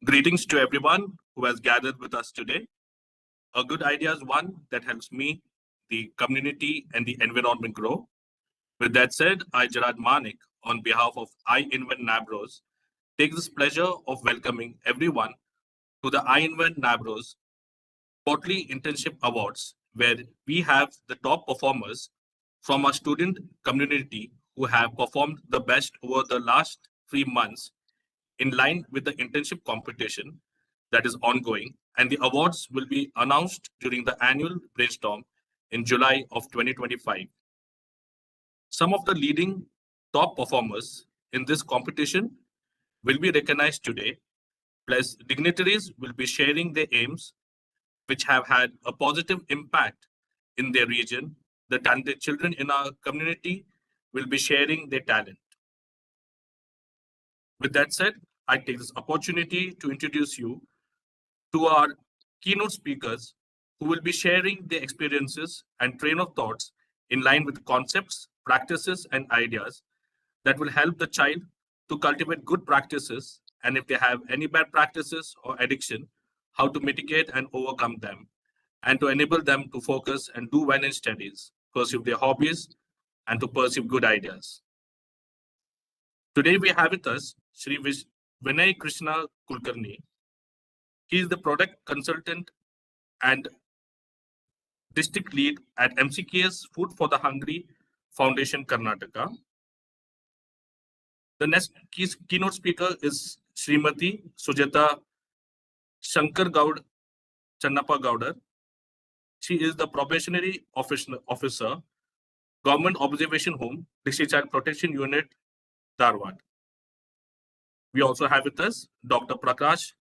Greetings to everyone who has gathered with us today. A good idea is one that helps me, the community, and the environment grow. With that said, I, Gerard Manik, on behalf of iINVENT NABROS, take this pleasure of welcoming everyone to the iINVENT NABROS Quarterly Internship Awards, where we have the top performers from our student community who have performed the best over the last 3 months in line with the internship competition that is ongoing, and the awards will be announced during the annual brainstorm in July of 2025. Some of the leading top performers in this competition will be recognized today, plus dignitaries will be sharing their aims, which have had a positive impact in their region. The talented children in our community will be sharing their talent. With that said, I take this opportunity to introduce you to our keynote speakers who will be sharing their experiences and train of thoughts in line with concepts, practices, and ideas that will help the child to cultivate good practices, and if they have any bad practices or addiction, how to mitigate and overcome them, and to enable them to focus and do well in studies, pursue their hobbies, and to pursue good ideas. Today we have with us Sri Vinay Krishna Kulkarni. He is the product consultant and district lead at MCKS Food for the Hungry Foundation, Karnataka. The next keynote speaker is Srimati Sujata Shankar Gaud Channappa Gaudar. She is the probationary officer, Government Observation Home, District Child Protection Unit, Dharwad. We also have with us Dr. Prakash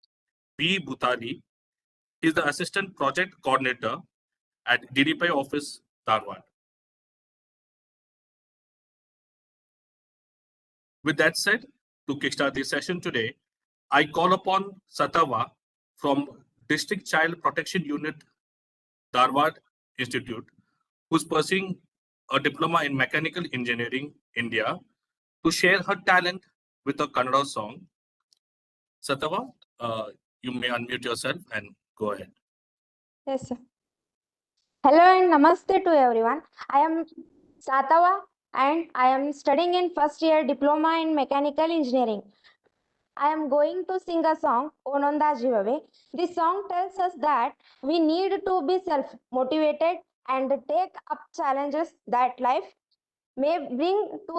B. Bhutali. He is the Assistant Project Coordinator at DDPI Office, Dharwad. With that said, to kickstart this session today, I call upon Satava from District Child Protection Unit, Dharwad Institute, who's pursuing a diploma in mechanical engineering, India, to share her talent with a Kannada song. Satava, you may unmute yourself and go ahead. Yes, sir. Hello and namaste to everyone. I am Satava and I am studying in first year diploma in mechanical engineering. I am going to sing a song, Ononda Jivave. This song tells us that we need to be self-motivated and take up challenges that life may bring to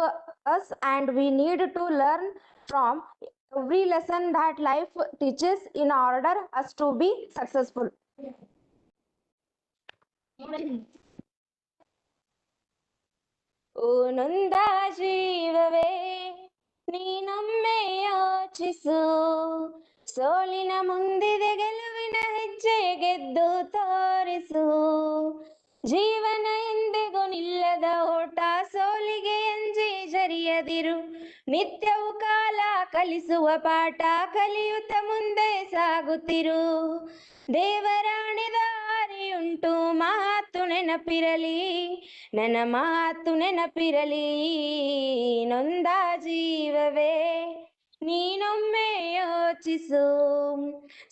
us, and we need to learn from every lesson that life teaches in order us to be successful. ಓ ನೊಂದ ಜೀವವೇ ನೀನೊಮ್ಮೆ ಯೋಚಿಸು, ಸೋಲಿನ ಮುಂದಿದೆ ಗೆಲುವಿನ ಹೆಜ್ಜೆ ಗೆದ್ದು ತೋರಿಸು. ಜೀವನ ಎಂದಿಗೂ ನಿಲ್ಲದ ಓಟ, ಸೋಲಿಗೆ ಅಂಜಿ ಜರಿಯದಿರು. ನಿತ್ಯವೂ ಕಾಲ ಕಲಿಸುವ ಪಾಠ, ಕಲಿಯುತ್ತ ಮುಂದೆ ಸಾಗುತ್ತಿರು. ದೇವರಾಣೆ ದಾರಿಯುಂಟು, ಮಾತು ನೆನಪಿರಲಿ, ನನ್ನ ಮಾತು ನೆನಪಿರಲಿ. ನೊಂದ ಜೀವವೇ ನೀನೊಮ್ಮೆ ಯೋಚಿಸು,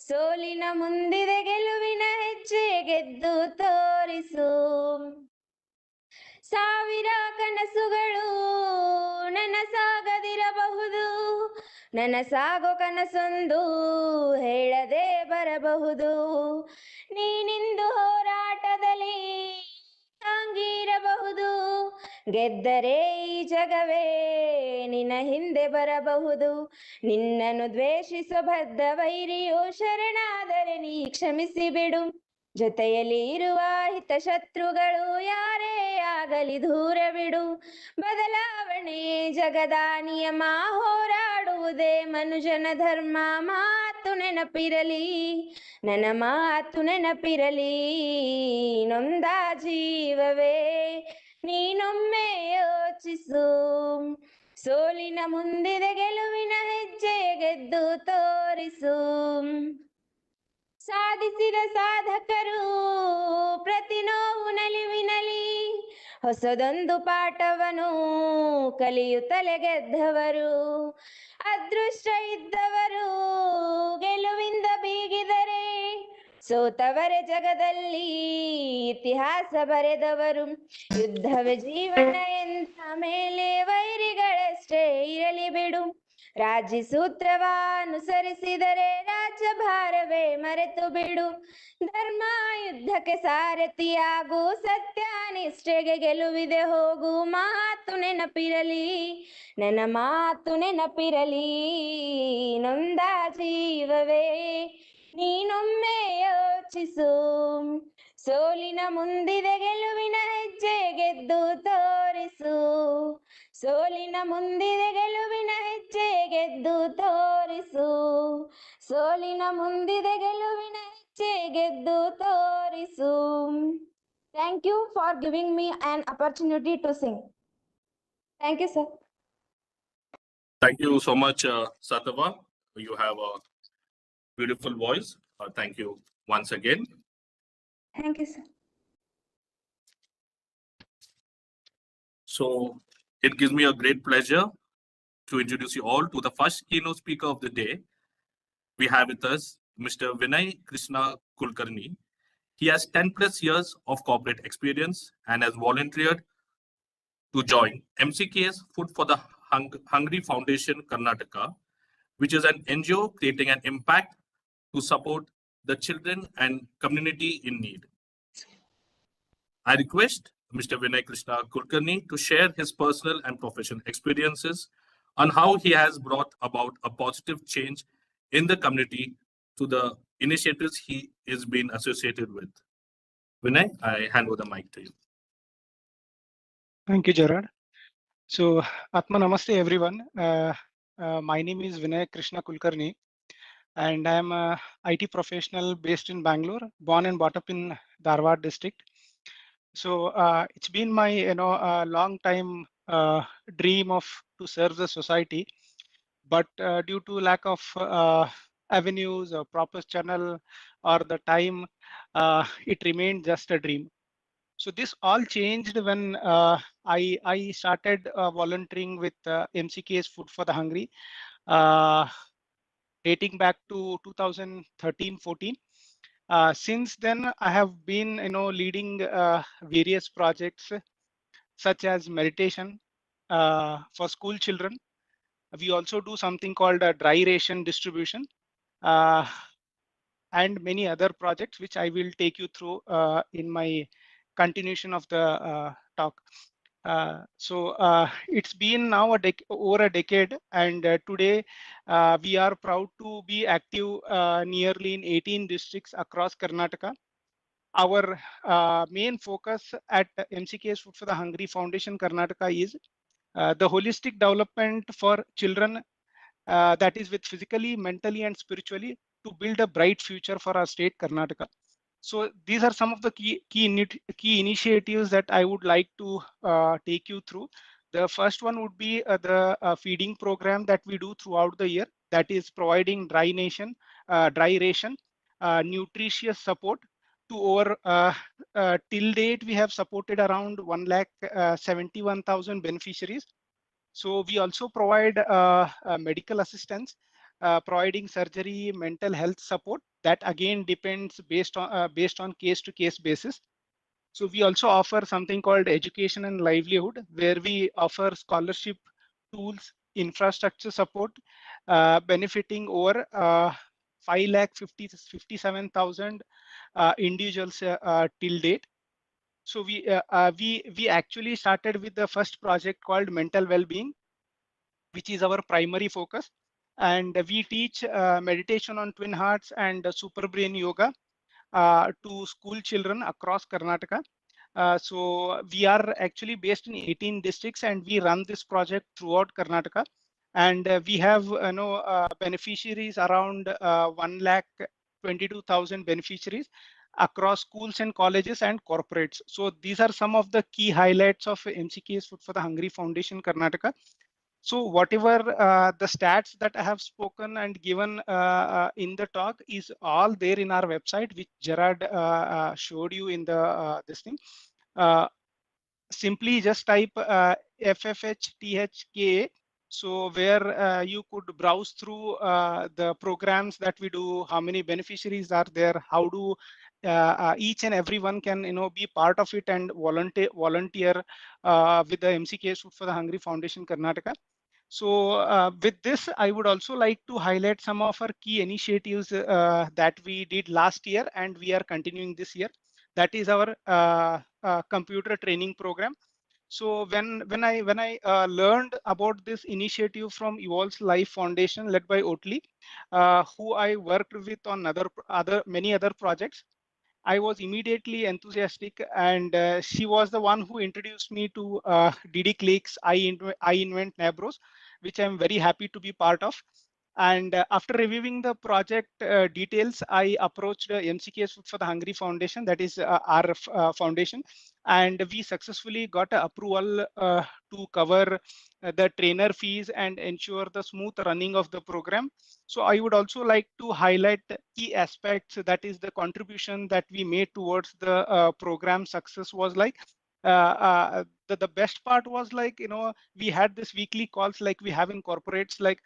ಸೋಲಿನ ಮುಂದಿದೆ ಗೆಲುವಿನ ಹೆಜ್ಜೆ ಗೆದ್ದು ತೋರಿಸು. ಸಾವಿರ ಕನಸುಗಳು ನನಸಾಗದಿರಬಹುದು, ನನಸಾಗೋ ಕನಸೊಂದು ಹೇಳದೆ ಬರಬಹುದು. ನೀನಿಂದು ಹೋರಾಟದಲ್ಲಿ ತಾಂಗಿರಬಹುದು, ಗೆದ್ದರೆ ಈ ಜಗವೇ ನಿನ್ನ ಹಿಂದೆ ಬರಬಹುದು. ನಿನ್ನನ್ನು ದ್ವೇಷಿಸೋ ಬದ್ಧ ವೈರಿಯೋ ಶರಣಾದರೆ ನೀ ಕ್ಷಮಿಸಿ ಬಿಡು. ಜೊತೆಯಲ್ಲಿ ಇರುವ ಹಿತಶತ್ರುಗಳು ಯಾರೇ ಆಗಲಿ ದೂರ ಬಿಡು. ಬದಲಾವಣೆ ಜಗದ ನಿಯಮ, ಹೋರಾಡುವುದೇ ಮನುಜನ ಧರ್ಮ. ಮಾತು ನೆನಪಿರಲಿ, ನನ್ನ ಮಾತು ನೆನಪಿರಲಿ. ನೊಂದ ಜೀವವೇ ನೀನೊಮ್ಮೆ ಯೋಚಿಸು, ಸೋಲಿನ ಮುಂದಿದೆ ಗೆಲುವಿನ ಹೆಜ್ಜೆ ಗೆದ್ದು ತೋರಿಸು. ಸಾಧಿಸಿದ ಸಾಧಕರು ಪ್ರತಿ ನೋವು ನಲಿವಿನಲಿ ಹೊಸದೊಂದು ಪಾಠವನು ಕಲಿಯುತ್ತಲೇ ಗೆದ್ದವರು, ಅದೃಷ್ಟ ಇದ್ದವರು ಗೆಲುವಿಂದ ಬೀಗಿದರೆ, ಸೋತವರ ಜಗದಲ್ಲಿ ಇತಿಹಾಸ ಬರೆದವರು. ಯುದ್ಧವೇ ಜೀವನ ಎಂದ ಮೇಲೆ ವೈರಿಗಳಷ್ಟೇ ಇರಲಿ ಬಿಡು, ರಾಜಿ ಸೂತ್ರವ ಅನುಸರಿಸಿದರೆ ರಾಜ್ಯಭಾರವೇ ಮರೆತು ಬಿಡು. ಧರ್ಮ ಯುದ್ಧಕ್ಕೆ ಸಾರಥಿಯಾಗು, ಸತ್ಯ ನಿಷ್ಠೆಗೆ ಗೆಲುವಿದೆ ಹೋಗು. ಮಾತು ನೆನಪಿರಲಿ, ನನ್ನ ಮಾತು ನೆನಪಿರಲಿ, ನೊಂದ ಜೀವವೇ ನೀನೊಮ್ಮೆ ಯೋಚಿಸು. ಸೋಲಿನ ಮುಂದಿದೆ ಗೆಲುವಿನ ಹೆಜ್ಜೆ, ಗೆದ್ದು ತೋರಿಸು. ಸೋಲಿನ ಮುಂದಿದೆ ಗೆಲುವಿನ ಹೆಜ್ಜೆ, ಗೆದ್ದು ತೋರಿಸು. ಸೋಲಿನ ಮುಂದಿದೆ ಗೆಲುವಿನ ಹೆಜ್ಜೆ, ಗೆದ್ದು ತೋರಿಸು. Thank you for giving me an opportunity to sing. Thank you, sir. Thank you so much, Satava. You have a beautiful voice. Thank you once again. Thank you, sir. So it gives me a great pleasure to introduce you all to the first keynote speaker of the day. We have with us Mr. Vinay Krishna Kulkarni. He has 10 plus years of corporate experience and has volunteered to join MCK's Food for the Hungry Foundation Karnataka, which is an NGO creating an impact to support the children and community in need. I request Mr. Vinay Krishna Kulkarni to share his personal and professional experiences on how he has brought about a positive change in the community to the initiatives he is being associated with. Vinay, I hand over the mic to you. Thank you, Gerard. So, Atma Namaste, everyone. My name is Vinay Krishna Kulkarni, and I am a IT professional based in Bangalore, born and brought up in Dharwad district. So, it's been my long time dream of to serve the society, but due to lack of avenues or proper channel or the time, it remained just a dream. So this all changed when I started volunteering with MCK's Food for the Hungry, uh, dating back to 2013-14. Since then, I have been leading various projects such as meditation for school children. We also do something called a dry ration distribution. And many other projects which I will take you through in my continuation of the talk. It's been now over a decade, and today we are proud to be active nearly in 18 districts across Karnataka. Our main focus at MCK's Food for the Hungry Foundation Karnataka is the holistic development for children, that is with physically, mentally, and spiritually, to build a bright future for our state, Karnataka. So these are some of the key initiatives that I would like to take you through. The first one would be the feeding program that we do throughout the year, that is providing dry ration, nutritious support to over till date we have supported around 1,71,000 beneficiaries. So we also provide medical assistance, providing surgery, mental health support. That again depends based on case-to-case basis. So we also offer something called education and livelihood, where we offer scholarship, tools, infrastructure support, benefiting over 5,57,000 individuals till date. So we actually started with the first project called mental well-being, which is our primary focus, and we teach meditation on twin hearts and super brain yoga to school children across Karnataka. So we are actually based in 18 districts, and we run this project throughout Karnataka, and we have beneficiaries around 1,22,000 beneficiaries across schools and colleges and corporates. So these are some of the key highlights of MCK's Food for the Hungry Foundation Karnataka. So whatever the stats that I have spoken and given in the talk is all there in our website, which Gerard showed you in the this thing. simply just type FFHTHKA. So where you could browse through the programs that we do, how many beneficiaries are there, how do each and everyone can be part of it and volunteer with the MCK Food for the Hungry Foundation Karnataka. So with this, I would also like to highlight some of our key initiatives that we did last year and we are continuing this year. That is our computer training program. So when I learned about this initiative from Evolve's Life Foundation led by Oatly, who I worked with on many other projects, I was immediately enthusiastic, and she was the one who introduced me to DD Clicks, iINVENT Nabros, which I'm very happy to be part of. And after reviewing the project details, I approached MCKS Food for the Hungry Foundation, that is our foundation, and we successfully got approval to cover the trainer fees and ensure the smooth running of the program. So I would also like to highlight key aspects, that is the contribution that we made towards the program success was like, the best part was like, we had this weekly calls like we have in corporates, like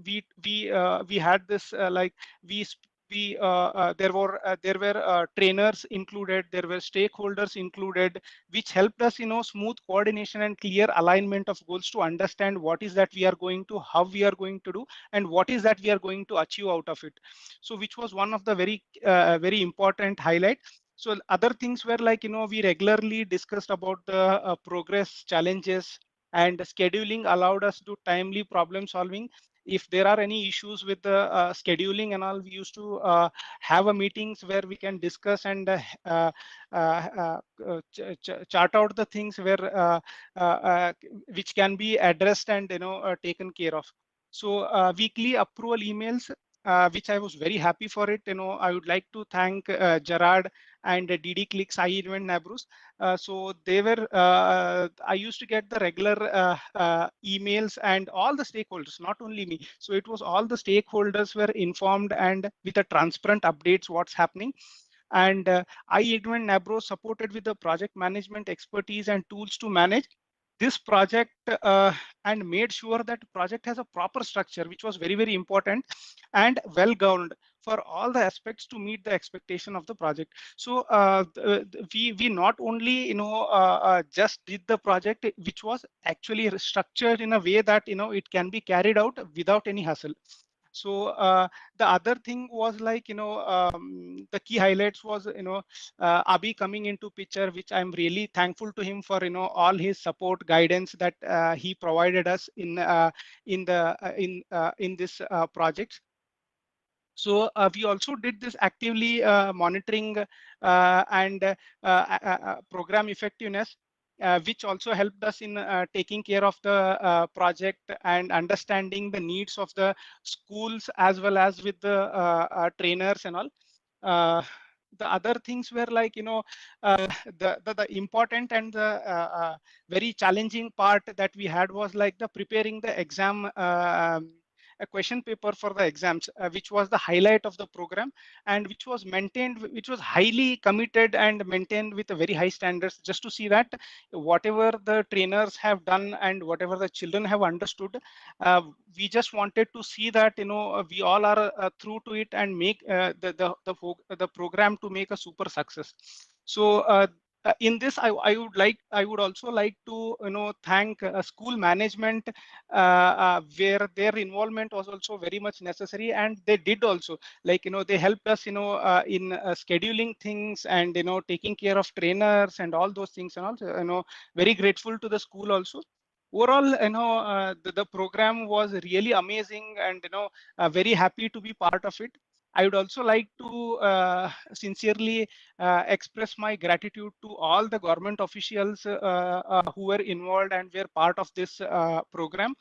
we had this like there were trainers included, there were stakeholders included, which helped us smooth coordination and clear alignment of goals to understand what is that we are going to, how we are going to do, and what is that we are going to achieve out of it. So which was one of the very important highlight. So other things were like, we regularly discussed about the progress, challenges, and scheduling allowed us to timely problem solving. If there are any issues with the scheduling and all, we used to have a meetings where we can discuss and chart out the things where which can be addressed and taken care of. So weekly approval emails, which I was very happy for it. I would like to thank Gerard and DD Clicks, iINVENT Nabrus. So they were, I used to get the regular emails, and all the stakeholders, not only me. So it was all the stakeholders were informed and with the transparent updates what's happening. And iINVENT Nabro supported with the project management expertise and tools to manage this project, and made sure that project has a proper structure, which was very important and well governed for all the aspects to meet the expectation of the project. So we not only just did the project, which was actually structured in a way that it can be carried out without any hassle. So the other thing was like, the key highlights was, Abhi coming into picture, which I'm really thankful to him for, all his support, guidance that he provided us in this project. So we also did this actively monitoring and program effectiveness, which also helped us in taking care of the project and understanding the needs of the schools as well as with the trainers and all. The other things were like, the important and the very challenging part that we had was like the preparing the exam, a question paper for the exams, which was the highlight of the program, and which was maintained, which was highly committed and maintained with a very high standards, just to see that whatever the trainers have done and whatever the children have understood, we just wanted to see that we all are through to it and make the program to make a super success. So in this, I would also like to thank school management, where their involvement was also very much necessary, and they did also, like they helped us in scheduling things and taking care of trainers and all those things, and also very grateful to the school also. Overall, the program was really amazing, and very happy to be part of it. I would also like to sincerely express my gratitude to all the government officials who were involved and were part of this program.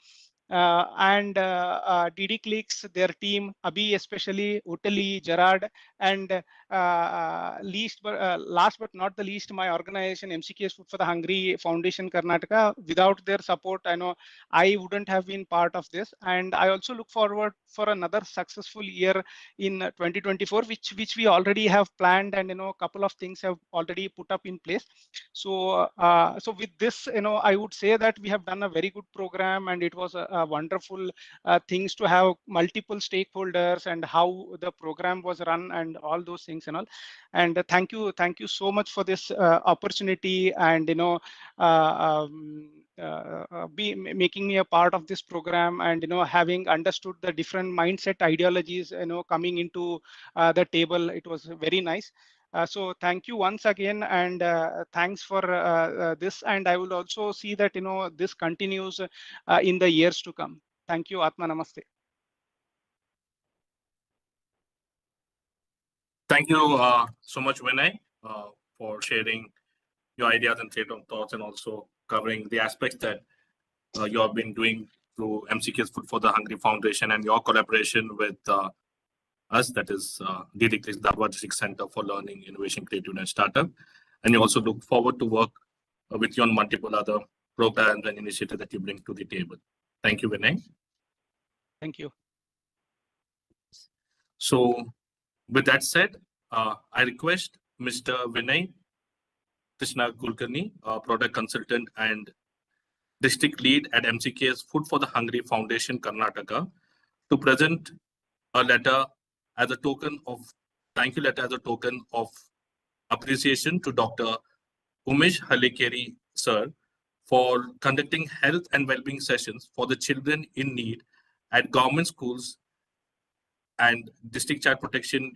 and DD Clicks, their team, Abhi especially, Utali, Gerard, and last but not the least, my organization MCKS Food for the Hungry Foundation Karnataka. Without their support, I know I wouldn't have been part of this. And I also look forward for another successful year in 2024, which we already have planned, and a couple of things have already put up in place. So so with this, I would say that we have done a very good program, and it was a wonderful things to have multiple stakeholders and how the program was run and all those things and all. And thank you so much for this opportunity, and making me a part of this program, and having understood the different mindset ideologies coming into the table. It was very nice. So thank you once again, and thanks for this. And I will also see that this continues in the years to come. Thank you. Atma Namaste. Thank you so much, Vinay, for sharing your ideas and state of thoughts, and also covering the aspects that you have been doing through MCK's Food for the Hungry Foundation and your collaboration with us, that is DDCLICS, Dharwad District Center for Learning, Innovation, Creativity and Startup. And you also look forward to work with you on multiple other programs and initiatives that you bring to the table. Thank you, Vinay. Thank you. So with that said, I request Mr. Vinay Krishna Kulkarni, product consultant and district lead at MCK's Food for the Hungry Foundation, Karnataka, to present a letter as a token of thank you letter as a token of appreciation to Dr. Umesh Halekeri, sir, for conducting health and well-being sessions for the children in need at government schools and district child protection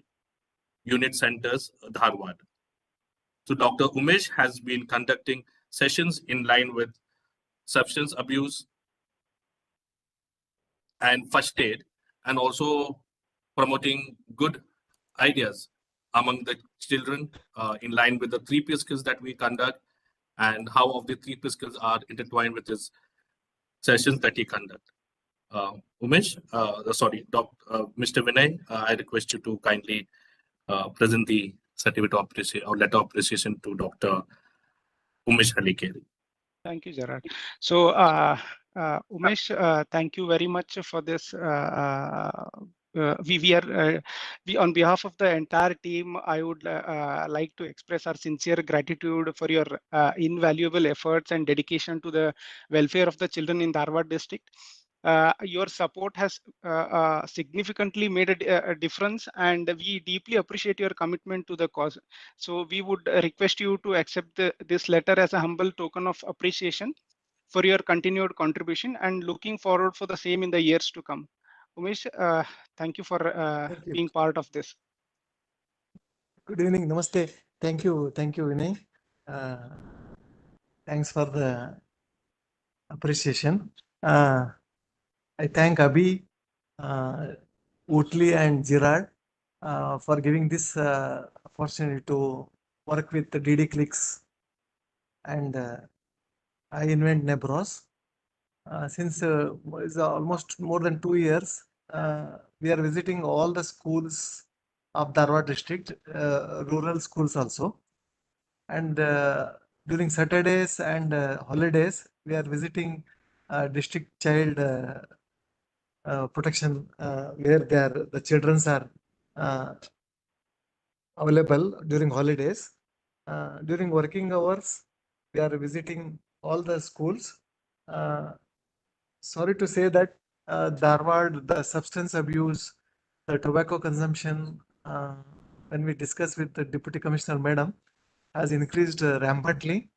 unit centers, Dharwad. So Dr. Umesh has been conducting sessions in line with substance abuse and first aid, and also promoting good ideas among the children in line with the 3P skills that we conduct, and how of the 3P skills are intertwined with his sessions that he conduct. Umesh, Mr. Vinay, I request you to kindly present the certificate of appreciation or letter of appreciation to Dr. Umesh Halikeri. Thank you, Gerard. So, Umesh, thank you very much for this. We on behalf of the entire team, I would like to express our sincere gratitude for your invaluable efforts and dedication to the welfare of the children in Dharwad district. Your support has significantly made a difference, and we deeply appreciate your commitment to the cause. So we would request you to accept this letter as a humble token of appreciation for your continued contribution, and looking forward for the same in the years to come. Umesh, thank you for being part of this. Good evening, namaste. Thank you, Vinay. Thanks for the appreciation. I thank Abhi, Utli and Gerard for giving this opportunity to work with the DD Clicks and iINVENT Nebros. Since it's almost more than 2 years, we are visiting all the schools of Dharwad district, rural schools also. And during Saturdays and holidays, we are visiting district child protection where the children are available during holidays. During working hours, we are visiting all the schools. Sorry to say that Dharwad, the substance abuse, the tobacco consumption, when we discuss with the Deputy Commissioner Madam, has increased rampantly.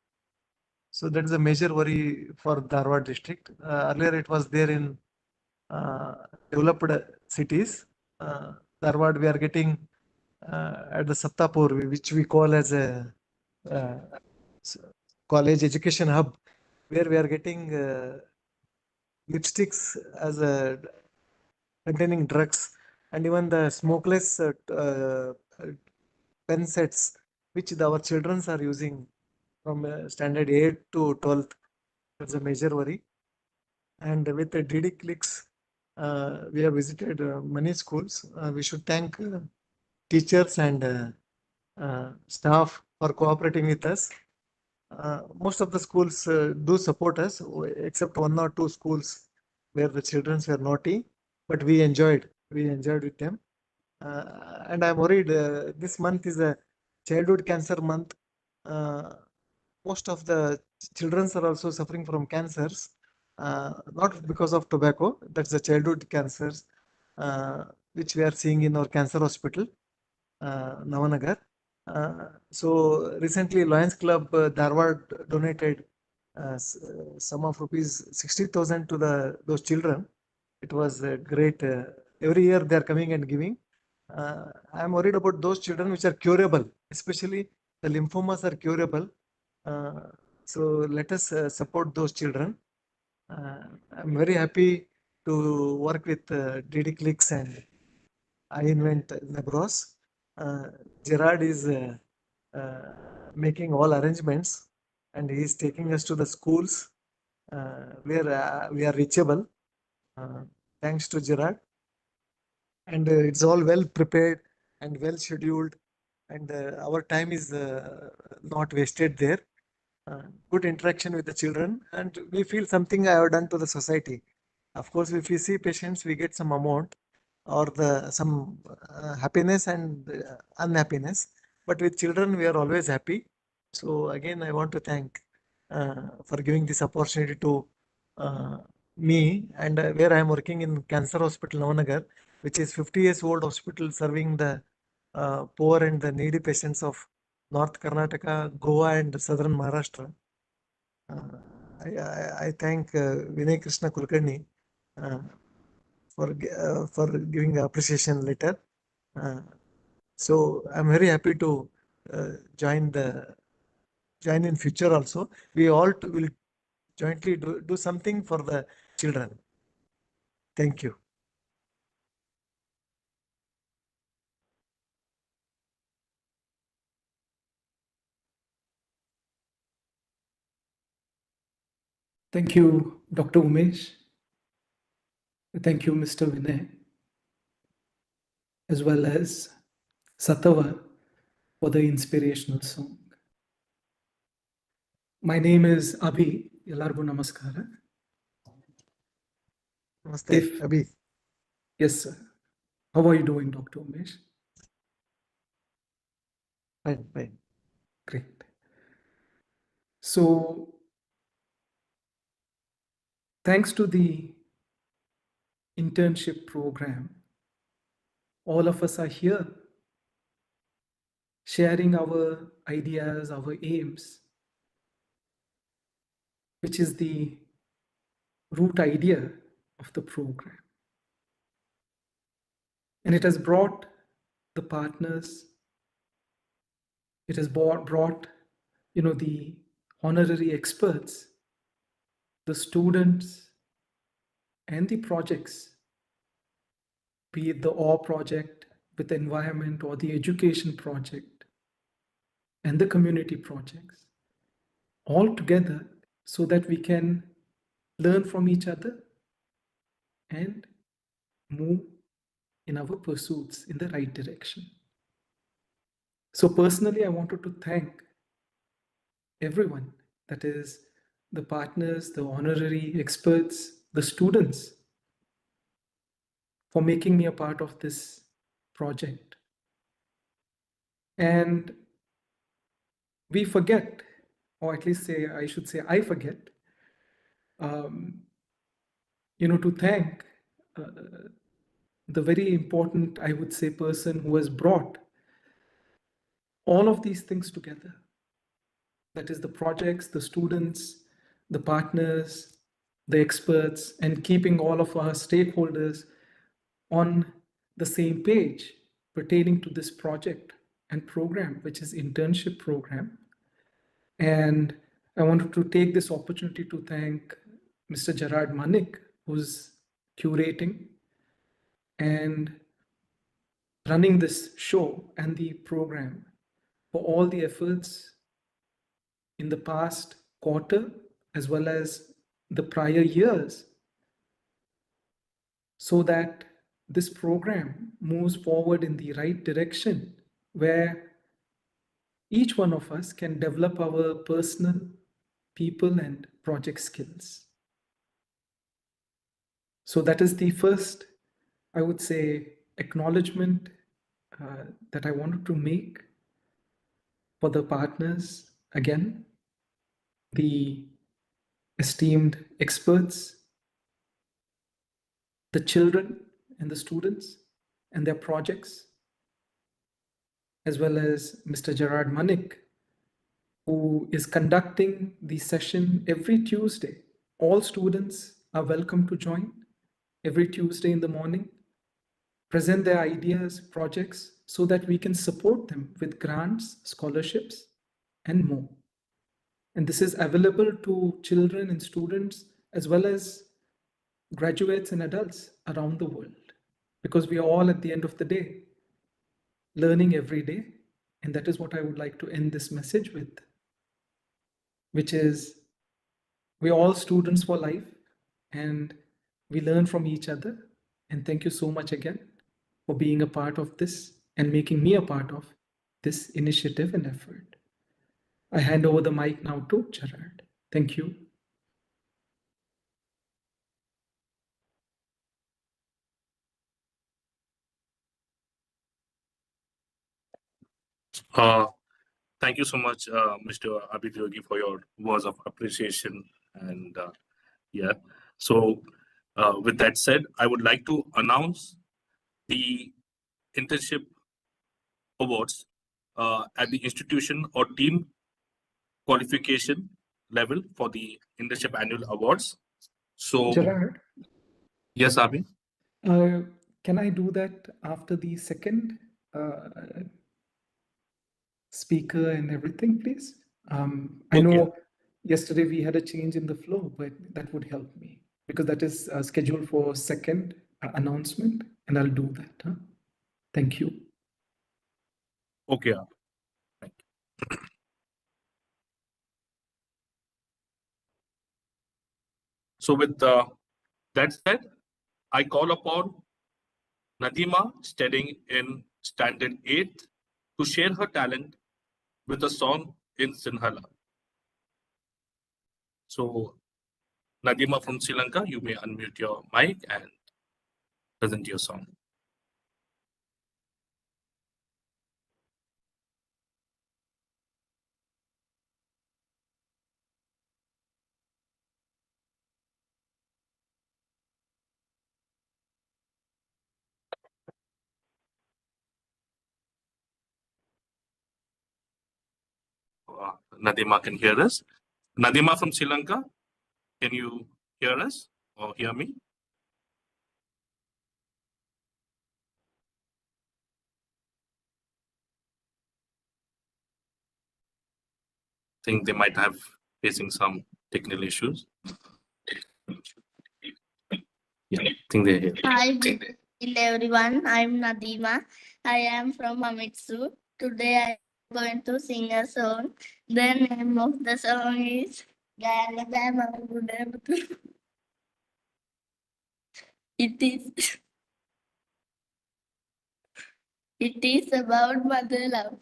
So that is a major worry for Dharwad district. Earlier it was there in developed cities. Dharwad we are getting at the Saptapur, which we call as a college education hub, where we are getting lipsticks as a containing drugs, and even the smokeless pen sets, which our children are using from standard 8 to 12th. That's a major worry. And with the DD Clicks, we have visited many schools. We should thank teachers and staff for cooperating with us. Most of the schools do support us, except one or two schools where the children were naughty, but we enjoyed. We enjoyed with them. And I'm worried. This month is a childhood cancer month. Most of the children are also suffering from cancers, not because of tobacco. That's the childhood cancers, which we are seeing in our cancer hospital, Navanagar. So recently, Lions Club Dharwad donated sum of rupees 60,000 to those children. It was great. Every year they are coming and giving. I am worried about those children which are curable, especially the lymphomas are curable. So let us support those children. I'm very happy to work with DD Clicks and iINVENT Nebros. Gerard is making all arrangements and he is taking us to the schools where we are reachable. Thanks to Gerard. And it's all well prepared and well scheduled, and our time is not wasted there. Good interaction with the children, and we feel something I have done to the society. Of course, if we see patients, we get some amount or some happiness and unhappiness. But with children, we are always happy. So again, I want to thank for giving this opportunity to uh, me, and where I am working in Cancer Hospital Navanagar, which is 50 years old hospital serving the poor and the needy patients of North Karnataka, Goa, and Southern Maharashtra. I thank Vinay Krishna Kulkarni uh, for giving the appreciation letter. So I'm very happy to join in future also. We all will jointly do something for the children. Thank you. Thank you, Dr. Umesh. Thank you, Mr. Vinay, as well as Satava for the inspirational song. My name is Abhi. Ellargu namaskara. Namaste, Abhi. Yes, sir. How are you doing, Dr. Umesh? Fine, fine. Great. So, thanks to the internship program, all of us are here sharing our ideas, our aims, which is the root idea of the program. And it has brought the partners, it has brought the honorary experts, the students, and the projects, be it the OR project with the environment or the education project and the community projects, all together so that we can learn from each other and move in our pursuits in the right direction. So personally, I wanted to thank everyone, that is the partners, the honorary experts, the students, for making me a part of this project. And we forget, or at least I should say I forget, to thank the very important, I would say, person who has brought all of these things together. That is the projects, the students, the partners, the experts, and keeping all of our stakeholders on the same page pertaining to this project and program, which is internship program. And I wanted to take this opportunity to thank Mr. Gerard Manik, who's curating and running this show and the program, for all the efforts in the past quarter as well as the prior years so that this program moves forward in the right direction, where each one of us can develop our personal, people, and project skills. So that is the first, I would say, acknowledgement that I wanted to make for the partners, again, the esteemed experts, the children and the students and their projects, as well as Mr. Gerard Manik, who is conducting the session every Tuesday. All students are welcome to join every Tuesday in the morning, present their ideas, projects, so that we can support them with grants, scholarships, and more. And this is available to children and students as well as graduates and adults around the world, because we are all, at the end of the day, learning every day. And that is what I would like to end this message with, which is we're all students for life and we learn from each other. And thank you so much again for being a part of this and making me a part of this initiative and effort. I hand over the mic now to Gerard. Thank you. Thank you so much, Mr. Abid Yogi, for your words of appreciation. And yeah, so with that said, I would like to announce the internship awards at the institution or team qualification level for the internship annual awards. So Gerard, yes, Abhi. can I do that after the second speaker and everything, please? I know yesterday we had a change in the flow, but that would help me because that is scheduled for second announcement, and I'll do that. Huh? Thank you. Okay. Thank you. So with that said, I call upon Nadima, studying in Standard 8th, to share her talent with a song in Sinhala. So, Nadima from Sri Lanka, you may unmute your mic and present your song. Nadima can hear us. Nadima from Sri Lanka, can you hear us or hear me? I think they might have facing some technical issues. Yeah, I think they're here. Hi, everyone. I'm Nadima. I am from Amitsu. Today I'm going to sing a song. The name of the song is It is about mother love.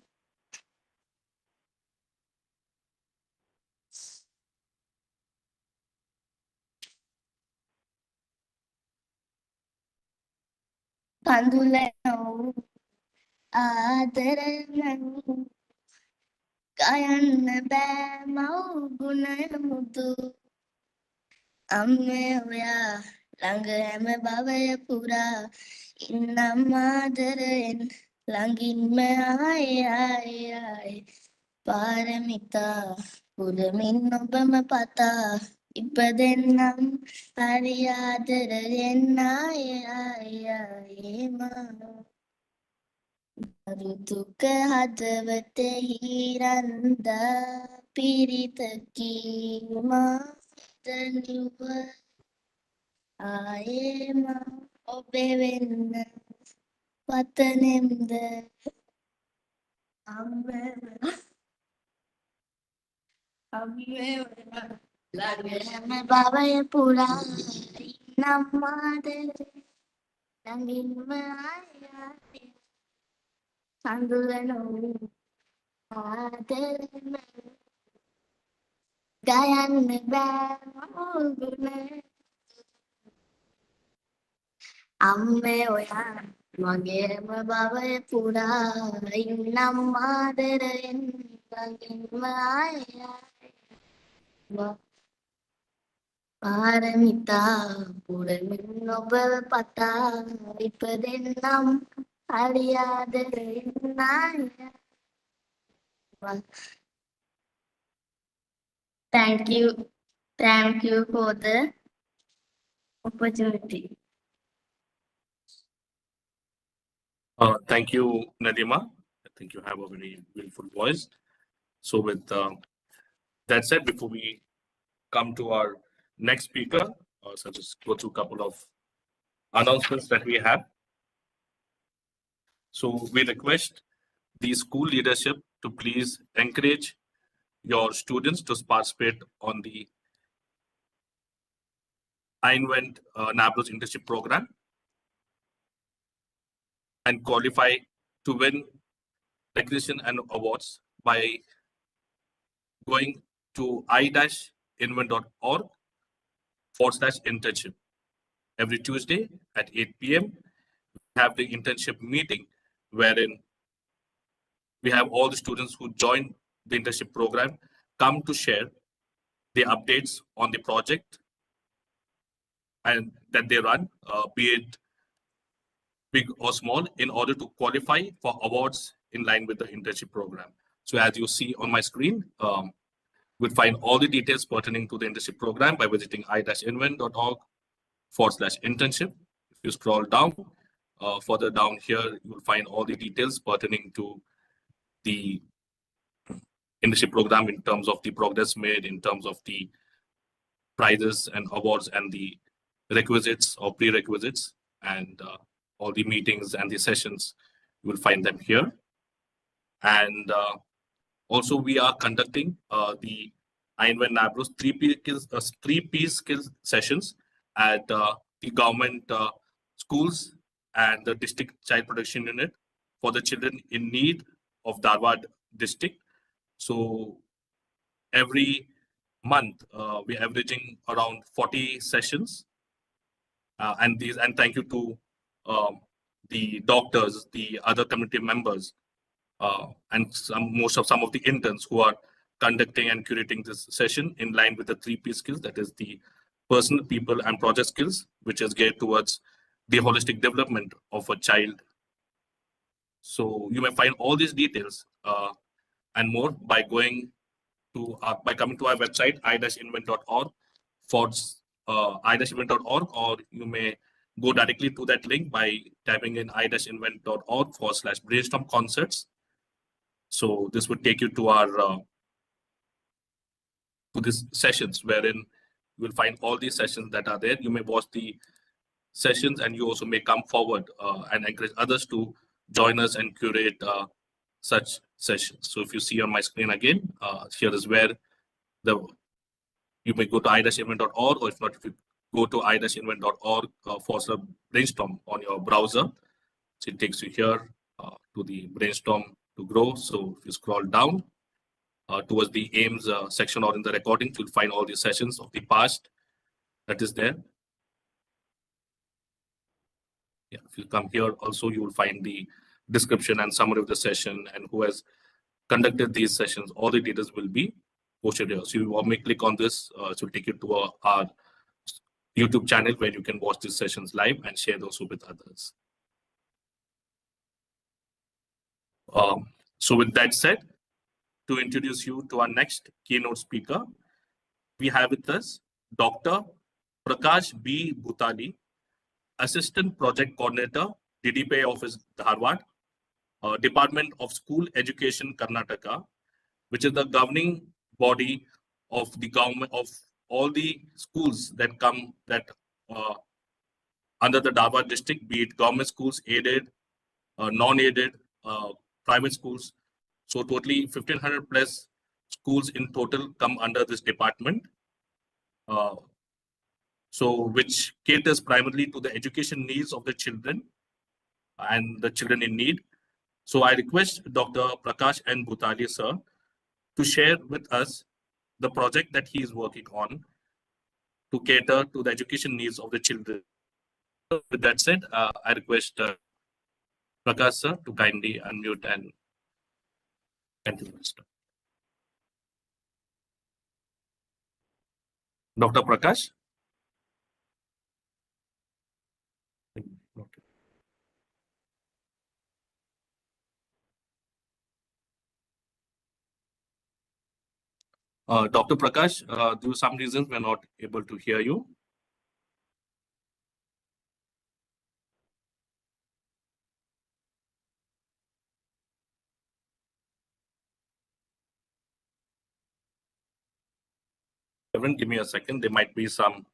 Pandulano Adarano Kayan ba mau gunay mudu Amme oya lang me babaya pura Innamadaren langin me ay Paramita Puramin Obama Pata Ipadenam Ariadrenayayayema Rutuka Hadavate Hiranda Piritaki Danuva Ayema Obevena Patanemda Amen. Lagame babaya pura namadere ළඟින්ම ආයාති සඳුලනෝ ආදරෙම ගයන්න බෑ මොගුණ අම්මේ ඔයා මගේම භවය පුරා ඉන්නම් ආදරයෙන් ළඟින්ම ආයාති පාරමිතා පුරමින් ඔබ පතා ඉපදෙන්නම් අලියාදරෙන් ආයාති Thank you for the opportunity. Thank you, Nadima. I think you have a very beautiful voice. So with that said, before we come to our next speaker, so just go through a couple of announcements that we have. So we request the school leadership to please encourage your students to participate on the iINVENT NABROS internship program and qualify to win recognition and awards by going to i-invent.org/internship. Every Tuesday at 8 p.m. we have the internship meeting wherein we have all the students who join the internship program come to share the updates on the project and that they run, be it big or small, in order to qualify for awards in line with the internship program. So as you see on my screen, we'll find all the details pertaining to the internship program by visiting i-invent.org/internship. If you scroll down, further down here, you'll find all the details pertaining to the internship program in terms of the progress made, in terms of the prizes and awards and the requisites or prerequisites, and all the meetings and the sessions, you will find them here. And also we are conducting the iINVENT NABROS 3P skills sessions at the government schools and the district child protection unit for the children in need of Dharwad district. So every month we're averaging around 40 sessions, and thank you to the doctors, the other community members, and some of the interns who are conducting and curating this session in line with the 3P skills, that is the personal, people, and project skills, which is geared towards the holistic development of a child. So you may find all these details and more by going to by coming to our website i-invent.org i-invent.org, or you may go directly to that link by typing in i-invent.org/brainstorm concerts. So this would take you to our to these sessions wherein you will find all these sessions that are there. You may watch the sessions and you also may come forward and encourage others to join us and curate such sessions. So if you see on my screen again, here is where you may go to i-invent.org, or if not, if you go to i-invent.org/brainstorm on your browser. So it takes you here to the brainstorm to grow. So if you scroll down towards the aims section or in the recordings, you'll find all these sessions of the past that is there. Yeah, if you come here also, you will find the description and summary of the session and who has conducted these sessions. All the details will be posted here. So you want me to click on this, it will take you to our YouTube channel where you can watch these sessions live and share those with others. So with that said, to introduce you to our next keynote speaker, we have with us Dr. Prakash B. Bhutali, Assistant Project Coordinator, DDPA Office, Dharwad, Department of School Education, Karnataka, which is the governing body of the government of all the schools that come under the Dharwad district, be it government schools, aided, non-aided, private schools. So totally 1,500 plus schools in total come under this department. so which caters primarily to the education needs of the children and the children in need. So I request Dr. Prakash N. Bhutali, sir, to share with us the project that he is working on to cater to the education needs of the children. With that said, I request Prakash, sir, to kindly unmute and continue. Dr. Prakash? Okay. Dr. Prakash, due to some reasons, we're not able to hear you. Kevin, give me a second. There might be some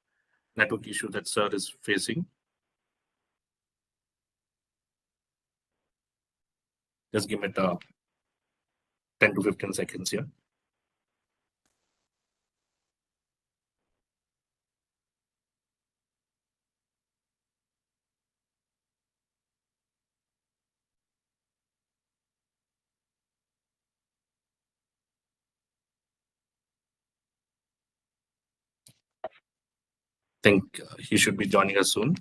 network issue that sir is facing. Just give it 10 to 15 seconds here. Think he should be joining us soon.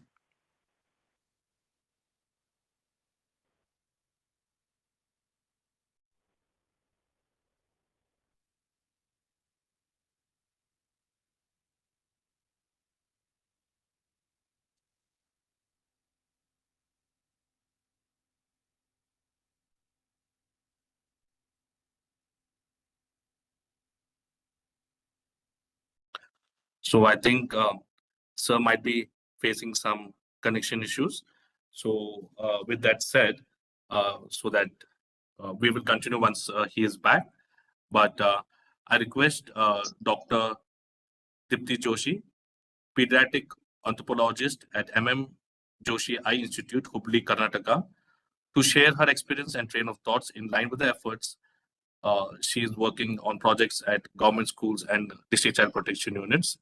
So I think sir might be facing some connection issues. So with that said, so that we will continue once he is back. But I request Dr. Dipti Joshi, pediatric anthropologist at Joshi Eye Institute, Hubli, Karnataka, to share her experience and train of thoughts in line with the efforts she is working on projects at government schools and district child protection units.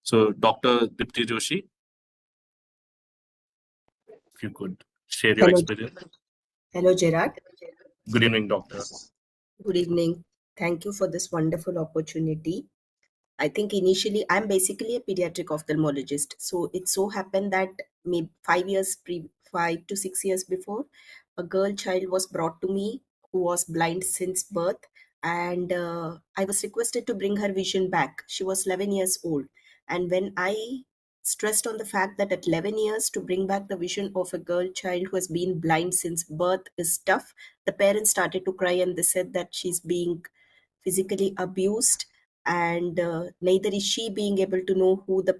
So, Dr. Dipti Joshi, if you could share your Hello, experience. hello, Gerard. Good evening, doctor. Good evening. Thank you for this wonderful opportunity. I think initially I'm basically a pediatric ophthalmologist. So it so happened that maybe 5 to 6 years before, a girl child was brought to me who was blind since birth, and I was requested to bring her vision back. She was 11 years old, and when I stressed on the fact that at 11 years to bring back the vision of a girl child who has been blind since birth is tough, the parents started to cry and they said that she's being physically abused, and neither is she being able to know who the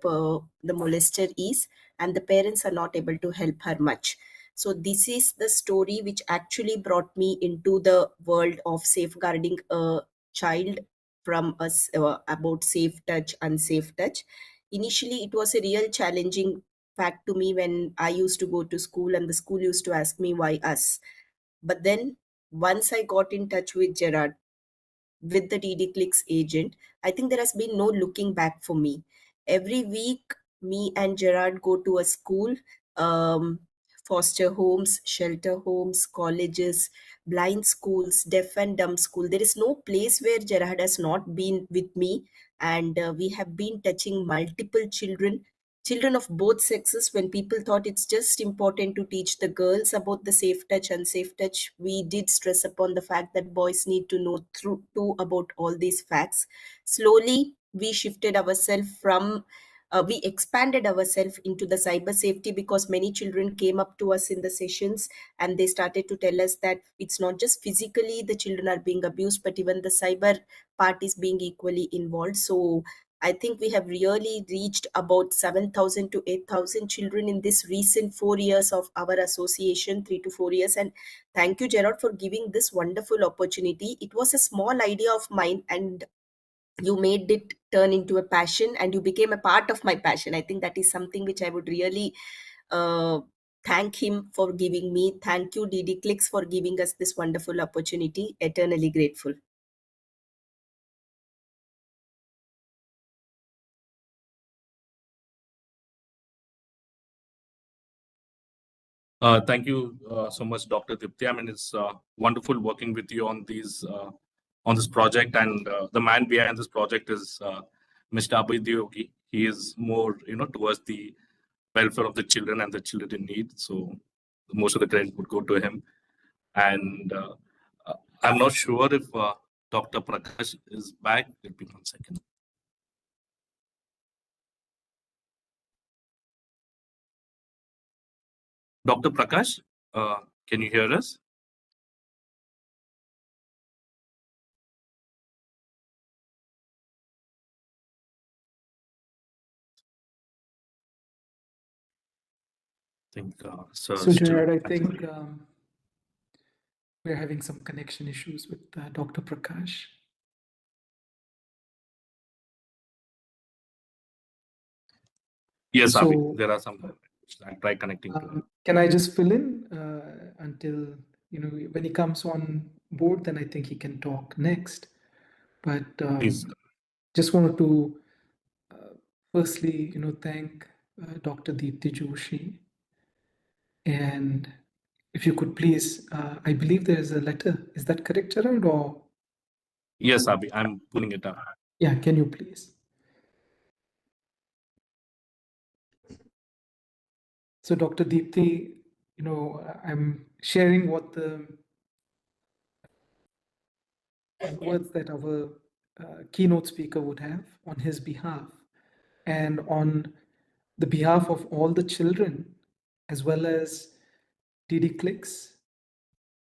molester is, and the parents are not able to help her much. So this is the story which actually brought me into the world of safeguarding a child from us, about safe touch, unsafe touch. Initially it was a real challenging fact to me when I used to go to school and the school used to ask me why us. But then once I got in touch with Gerard, with the DD Clicks agent, I think there has been no looking back for me. Every week, me and Gerard go to a school, um, foster homes, shelter homes, colleges, blind schools, deaf and dumb school. There is no place where Gerard has not been with me, and we have been touching multiple children of both sexes. When people thought it's just important to teach the girls about the safe touch, unsafe touch, we did stress upon the fact that boys need to know through too about all these facts. Slowly we shifted ourselves from we expanded ourselves into the cyber safety, because many children came up to us in the sessions and they started to tell us that it's not just physically the children are being abused, but even the cyber part is being equally involved. So I think we have really reached about 7,000 to 8,000 children in this recent 4 years of our association, 3 to 4 years. And thank you, Gerard, for giving this wonderful opportunity. It was a small idea of mine, and you made it turn into a passion, and you became a part of my passion. I think that is something which I would really uh, thank him for giving me. Thank you, DD Clicks, for giving us this wonderful opportunity. Eternally grateful. Thank you so much, Dr. Dipti. I mean, it's wonderful working with you on this project, and the man behind this project is Mr. Abhay Yogi. He is more, towards the welfare of the children and the children in need. So most of the credit would go to him. And I'm not sure if Dr. Prakash is back. Give me 1 second. Dr. Prakash, can you hear us? I think So still Gerard, I think we're having some connection issues with Dr. Prakash. Yes, Abhi, So there are some. I'll try connecting to him. can I just fill in until when he comes on board? Then I think he can talk next. But Please. just wanted to firstly, thank Dr. Deepti Joshi. And if you could please, I believe there's a letter. Is that correct, Gerard? Or Yes, Abhi, I'm pulling it up. yeah, can you please? So Dr. Deepti, I'm sharing what the words that our keynote speaker would have on his behalf and on the behalf of all the children, as well as DD Clicks,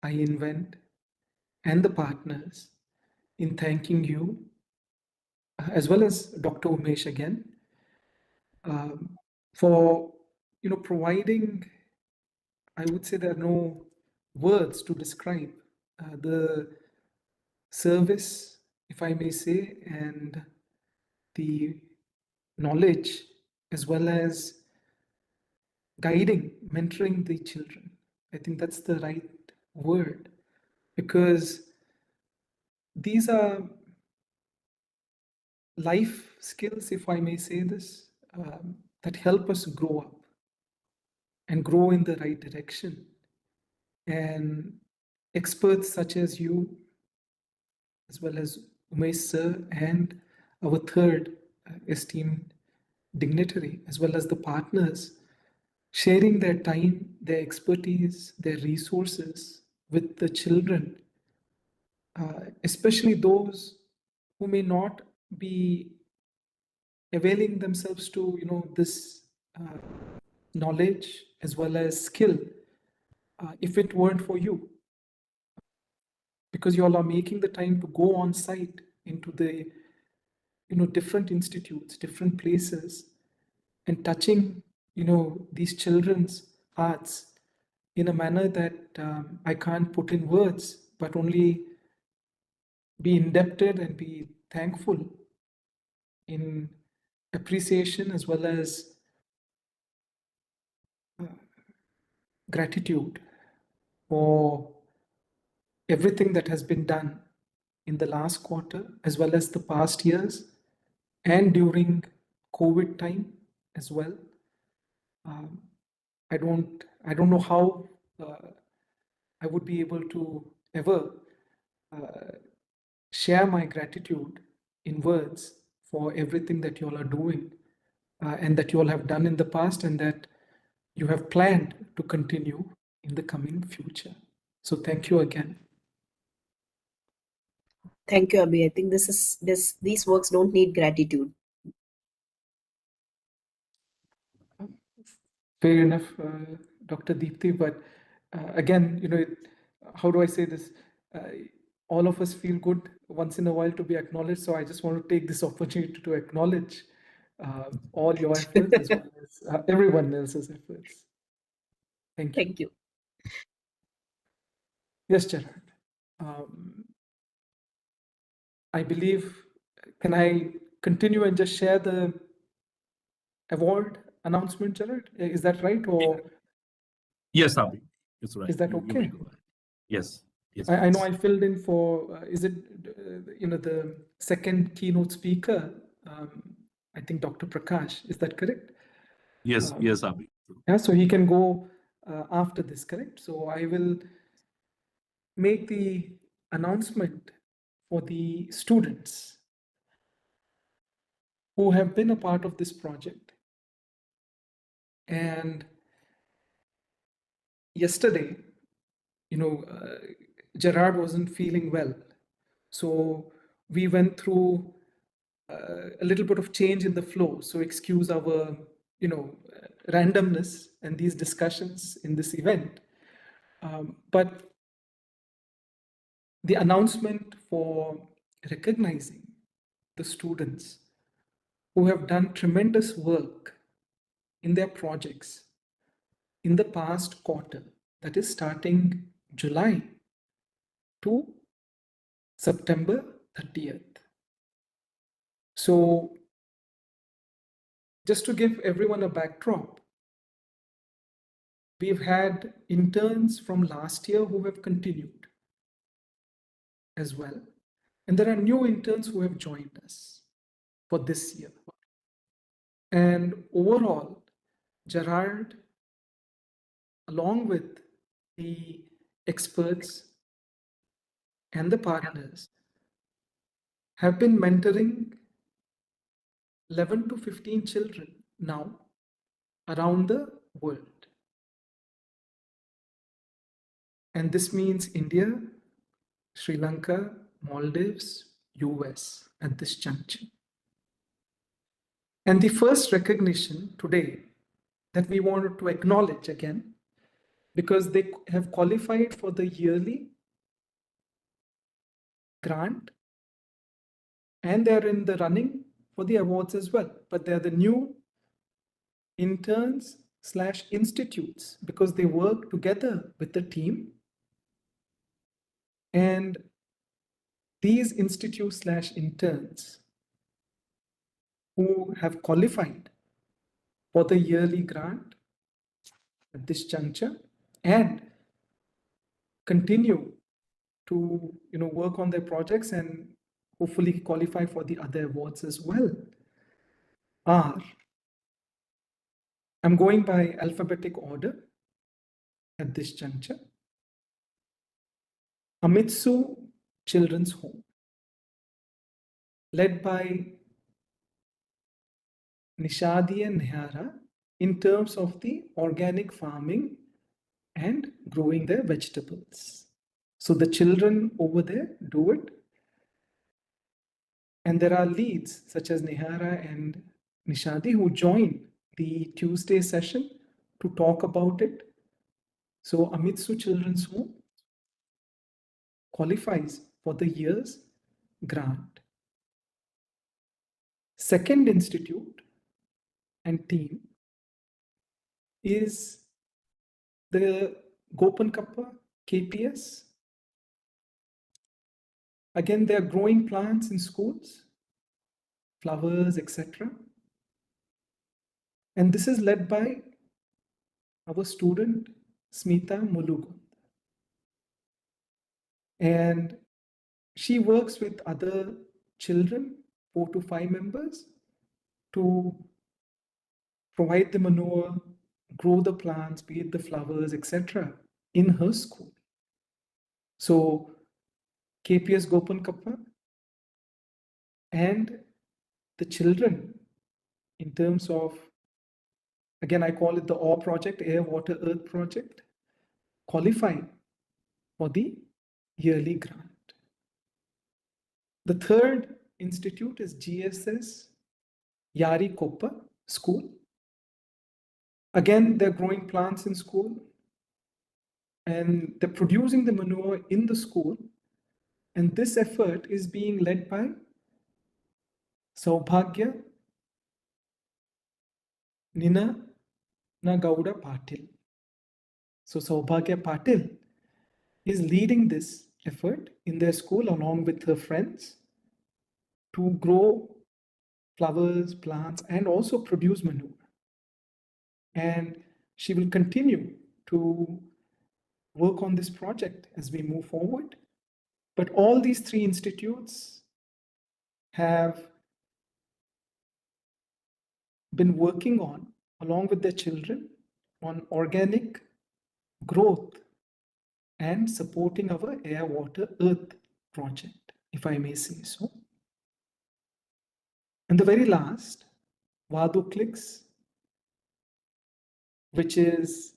iINVENT, and the partners, in thanking you, as well as Dr. Umesh again, for providing, I would say there are no words to describe the service, if I may say, and the knowledge, as well as guiding, mentoring the children. I think that's the right word, because these are life skills, if I may say this, that help us grow up and grow in the right direction. And experts such as you, as well as Umesh sir, and our third esteemed dignitary, as well as the partners, sharing their time, their expertise, their resources with the children, especially those who may not be availing themselves to this knowledge as well as skill, if it weren't for you, because you all are making the time to go on site into the different institutes, different places, and touching these children's hearts in a manner that I can't put in words, but only be indebted and be thankful in appreciation as well as gratitude for everything that has been done in the last quarter as well as the past years and during COVID time as well. I don't know how I would be able to ever share my gratitude in words for everything that you all are doing and that you all have done in the past and that you have planned to continue in the coming future. So thank you again. Thank you, Abhi. I think these works don't need gratitude. Fair enough, Dr. Deepti, but again, how do I say this? All of us feel good once in a while to be acknowledged. So I just want to take this opportunity to acknowledge all your efforts as well as everyone else's efforts. Thank you. Thank you. Yes, Gerard. I believe, can I continue and just share the award announcement, Gerard? Is that right? Or Yes, Abhi, it's right. is that You may okay? go ahead. Yes. Yes. I know please. I filled in for, is it, the second keynote speaker, I think Dr. Prakash, is that correct? Yes. Yes, Abhi. Yeah, so he can go after this, correct? So I will make the announcement for the students who have been a part of this project. And yesterday, Gerard wasn't feeling well. So we went through a little bit of change in the flow. So excuse our, randomness and these discussions in this event. But the announcement for recognizing the students who have done tremendous work in their projects in the past quarter, that is starting July to September 30th. So just to give everyone a backdrop, we've had interns from last year who have continued as well. And there are new interns who have joined us for this year. And overall, Gerard, along with the experts and the partners, have been mentoring 11 to 15 children now around the world. And this means India, Sri Lanka, Maldives, US at this juncture. And the first recognition today that we wanted to acknowledge again, because they have qualified for the yearly grant and they're in the running for the awards as well. But they're the new interns/institutes because they work together with the team. And these institutes/interns who have qualified for the yearly grant at this juncture and continue to work on their projects and hopefully qualify for the other awards as well are, I'm going by alphabetic order at this juncture, Amitsu Children's Home, led by Nishadi and Nihara in terms of the organic farming and growing their vegetables. So the children over there do it. And there are leads such as Nihara and Nishadi who join the Tuesday session to talk about it. So Amitsu Children's Home qualifies for the year's grant. Second institute and team is the Gopan Kappa KPS. Again, they are growing plants in schools, flowers, etc. And this is led by our student, Smita Mulugund. And she works with other children, 4 to 5 members, to provide the manure, grow the plants, be it the flowers, etc., in her school. So KPS Gopan Kappa and the children, in terms of, again, I call it the AWE project, Air, Water, Earth project, qualify for the yearly grant. The third institute is GSS Yari Koppa School. Again, they're growing plants in school and they're producing the manure in the school. And this effort is being led by Saubhagya Nina Gowda Patil. So Saubhagya Patil is leading this effort in their school along with her friends to grow flowers, plants, and also produce manure. And she will continue to work on this project as we move forward. But all these three institutes have been working on, along with their children, on organic growth and supporting our air, water, earth project, if I may say so. And the very last, Vado Clicks, which is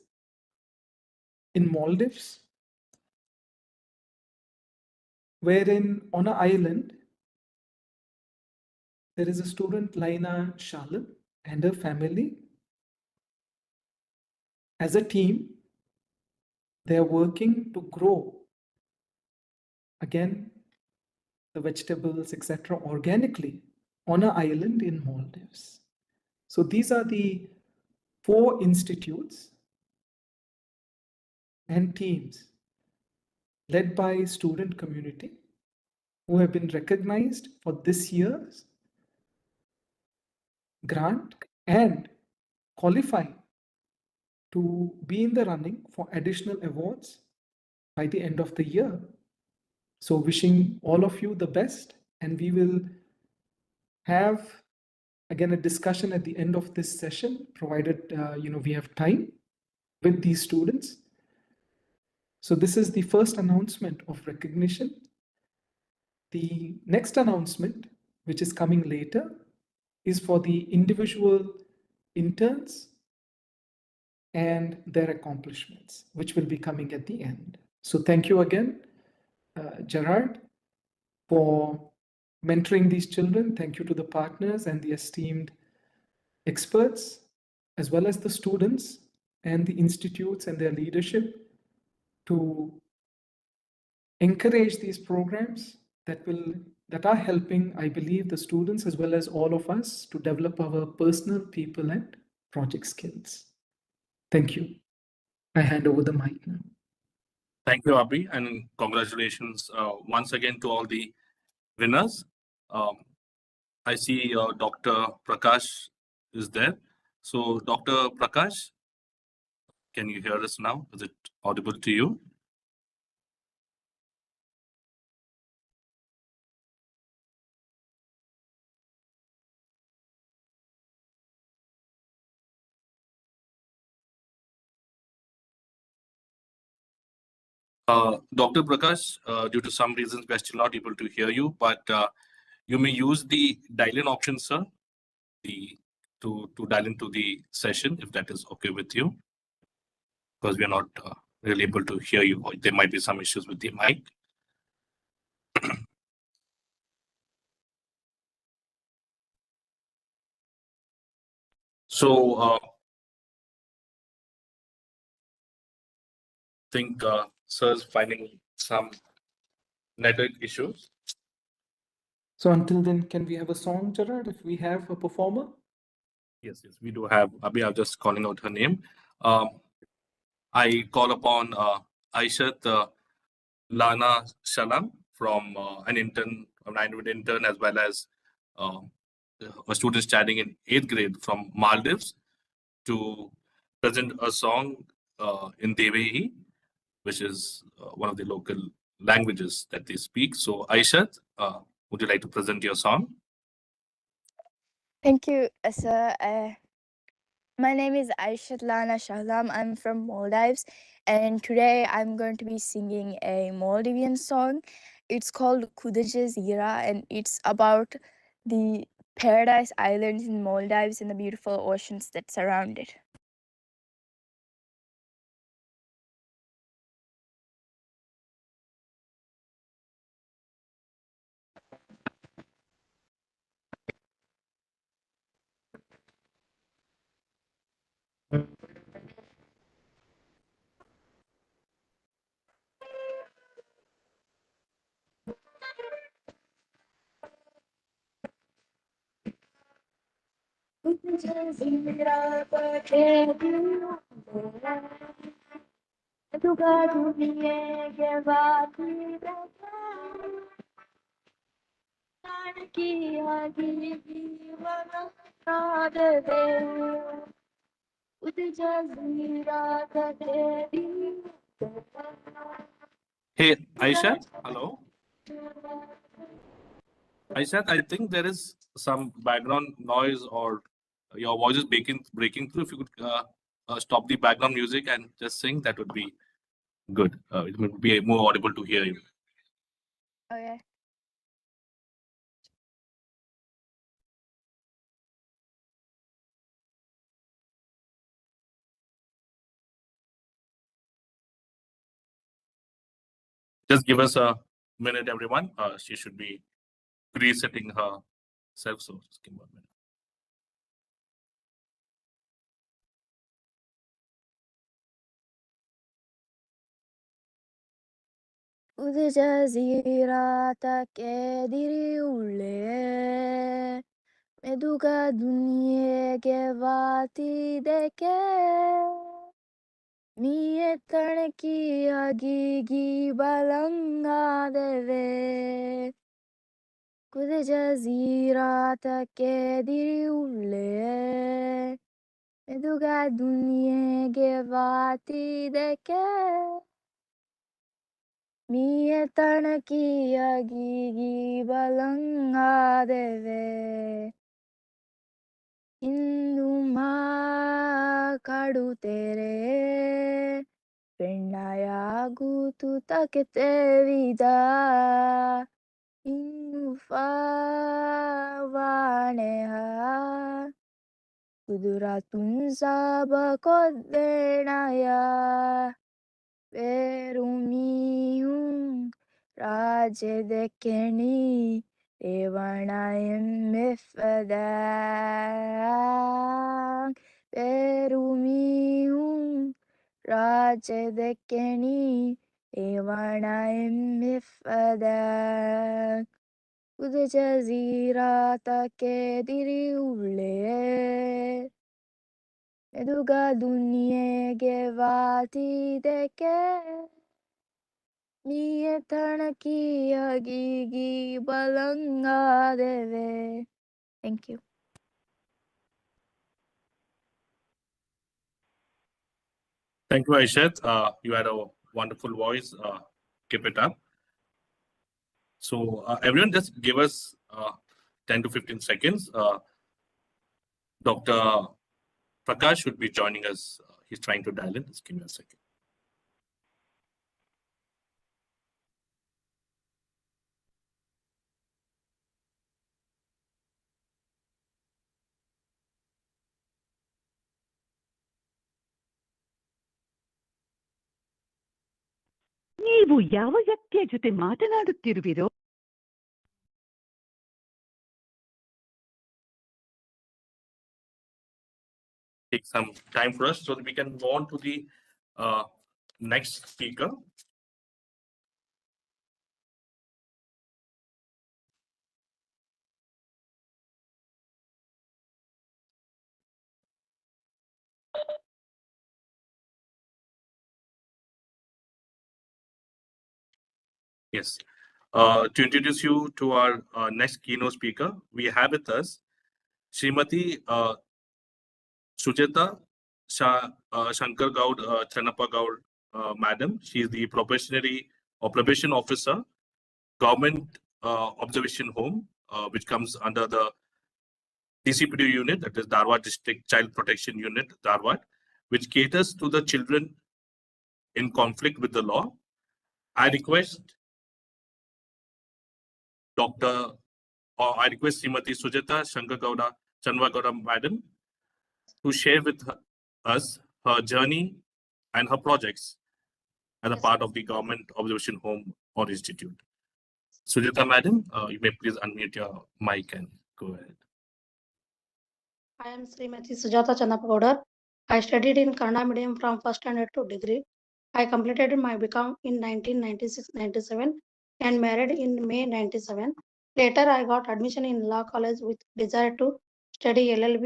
in Maldives, wherein on an island, there is a student, Laina Shalan, and her family. As a team, they are working to grow, again, the vegetables, etc., organically on an island in Maldives. So these are the 4 institutes and teams led by student community who have been recognized for this year's grant and qualify to be in the running for additional awards by the end of the year. So wishing all of you the best, and we will have again a discussion at the end of this session, provided we have time with these students. So this is the first announcement of recognition. The next announcement, which is coming later, is for the individual interns and their accomplishments, which will be coming at the end. So thank you again, Gerard, for mentoring these children. Thank you to the partners and the esteemed experts, as well as the students and the institutes and their leadership to encourage these programs that are helping, I believe, the students as well as all of us to develop our personal, people, and project skills. Thank you. I hand over the mic now. Thank you, Abhi, and congratulations once again to all the winners. I see Dr. Prakash is there. So, Dr. Prakash, can you hear us now? Is it audible to you? Dr. Prakash, due to some reasons, we're still not able to hear you, but you may use the dial-in option, sir, to dial into the session, if that is okay with you, because we are not really able to hear you. Or there might be some issues with the mic. So, I think sir is finding some network issues. So until then, can we have a song, Gerard, if we have a performer? Yes, we do have. Abhi, I'm just calling out her name. I call upon Aishat Lana Shalam from an iINVENT intern, as well as a student studying in 8th grade from Maldives, to present a song in Devehi, which is one of the local languages that they speak. So, Aishat, would you like to present your song? Thank you, sir. My name is Aishat Lana Shahlam. I'm from Maldives, and today I'm going to be singing a Maldivian song. It's called Kuda Jazira, and it's about the paradise islands in Maldives and the beautiful oceans that surround it. Hey, Aishat, hello. Aishat, I think there is some background noise or your voice is breaking through. If you could stop the background music and just sing, that would be good. It would be more audible to hear you. Okay. Just give us a minute, everyone. She should be resetting herself. So just give me a minute. खुद जजीरा तक दिरी उले मेदुगा दुनिये के वाती देखे मिये तणकी अगीगी बलंगा देवे खुद जजीरा तक दिरी उले मेदुगा दुनिये के वाती देखे मिये तणकी अगीगी बलंगा देवे इंदुमा काडुतेरे पेन्नायागुतु तकते विदा इंदुफा वानेहा कुदुरातुन sabako Verumiyum Rajedekeni Evanayam Mifada Verumiyum Rajedekeni Evanayam Mifada Udjazira take diri ule Eduga dunye ge vati deke miye tanaki agigi balanga deve. Thank you. Thank you, Aishat. You had a wonderful voice. Keep it up. So everyone just give us 10 to 15 seconds. Dr. Prakash should be joining us. He's trying to dial in. Just give me a second. ನೀವು ಯಾವ ವ್ಯಕ್ತಿಯ ಜೊತೆ ಮಾತನಾಡುತ್ತಿರುವಿರೋ Take some time for us so that we can go on to the next speaker. Yes. To introduce you to our next keynote speaker, we have with us Srimati Sujata Shankar Gaud Chanappa Gaud Madam. She is the probation officer, government observation home, which comes under the DCPD unit, that is Dharwad District Child Protection Unit, Dharwad, which caters to the children in conflict with the law. I request Srimati Sujata Shankar Gowda Chanwagowda Madam to share with us her journey and her projects as a part of the Government Observation Home or Institute. Sujata Madam, you may please unmute your mic and go ahead. I am Srimati Sujata Chanapagowda. I studied in Kannada medium from first standard to degree. I completed my BCom in 1996-97 and married in May 97. Later, I got admission in law college with desire to study LLB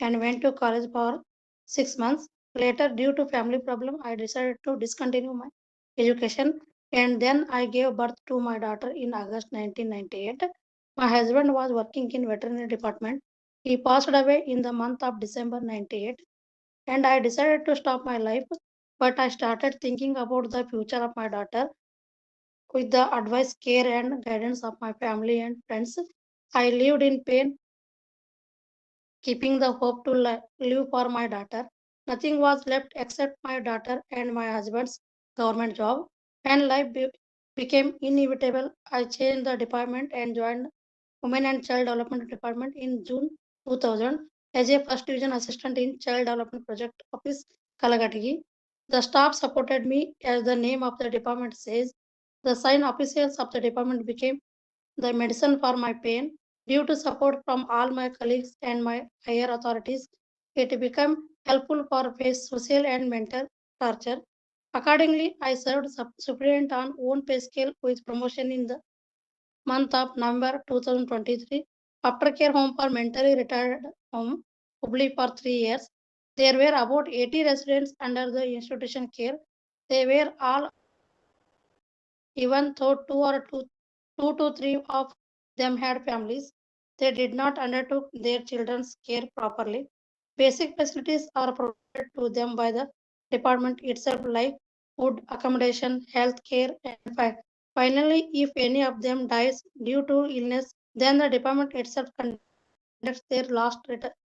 and went to college for 6 months. Later, due to family problem, I decided to discontinue my education, and then I gave birth to my daughter in August 1998. My husband was working in veterinary department. He passed away in the month of December 98, and I decided to stop my life, but I started thinking about the future of my daughter. With the advice, care, and guidance of my family and friends, I lived in pain, keeping the hope to live for my daughter. nothing was left except my daughter and my husband's government job. When life became inevitable, I changed the department and joined Women and Child Development Department in June 2000 as a first division assistant in Child Development Project Office, Kalagatigi. The staff supported me as the name of the department says. The sign officials of the department became the medicine for my pain. Due to support from all my colleagues and my higher authorities, it became helpful for face social and mental torture. Accordingly, I served superintendent on own pay scale with promotion in the month of November 2023. Aftercare home for mentally retired home, Hubli for 3 years. There were about 80 residents under the institution care. They were all, even though two to three of them had families, they did not undertake their children's care properly. Basic facilities are provided to them by the department itself, like food, accommodation, health care, and finally, if any of them dies due to illness, then the department itself conducts their last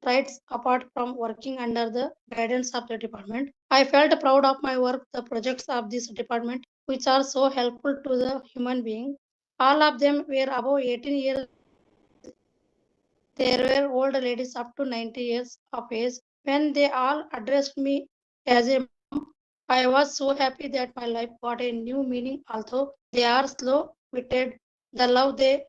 rites apart from working under the guidance of the department. I felt proud of my work, the projects of this department, which are so helpful to the human being. All of them were above 18 years. There were old ladies up to 90 years of age. When they all addressed me as a mom, I was so happy that my life got a new meaning. Although they are slow-witted, the love they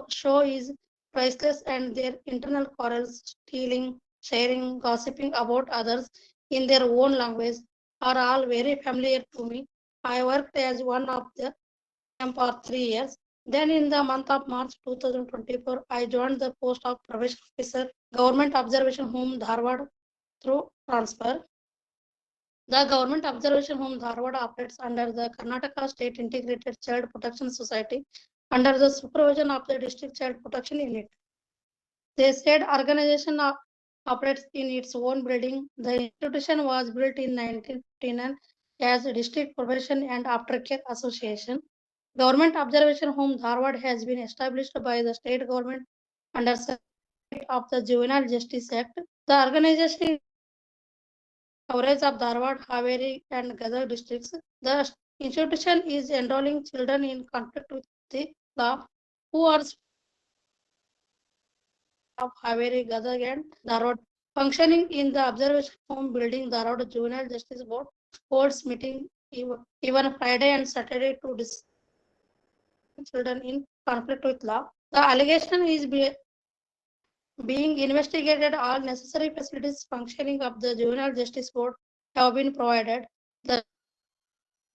show is priceless, and their internal quarrels, stealing, sharing, gossiping about others in their own language are all very familiar to me. I worked as one of them for 3 years. Then in the month of March 2024, I joined the post of probation officer, Government Observation Home, Dharwad through transfer. The Government Observation Home, Dharwad operates under the Karnataka State Integrated Child Protection Society under the supervision of the District Child Protection Unit. They said organization operates in its own building. The institution was built in 1959 as a District Probation and Aftercare Association. Government Observation Home Dharwad has been established by the state government under of the Juvenile Justice Act. The organization coverage of Dharwad, Haveri, and Gadag districts. The institution is enrolling children in conflict with the law who are of Haveri, Gadag, and Dharwad. Functioning in the observation home building, Dharwad Juvenile Justice Board holds meeting even Friday and Saturday to discuss children in conflict with law. The allegation is being investigated. All necessary facilities functioning of the Juvenile Justice Board have been provided. The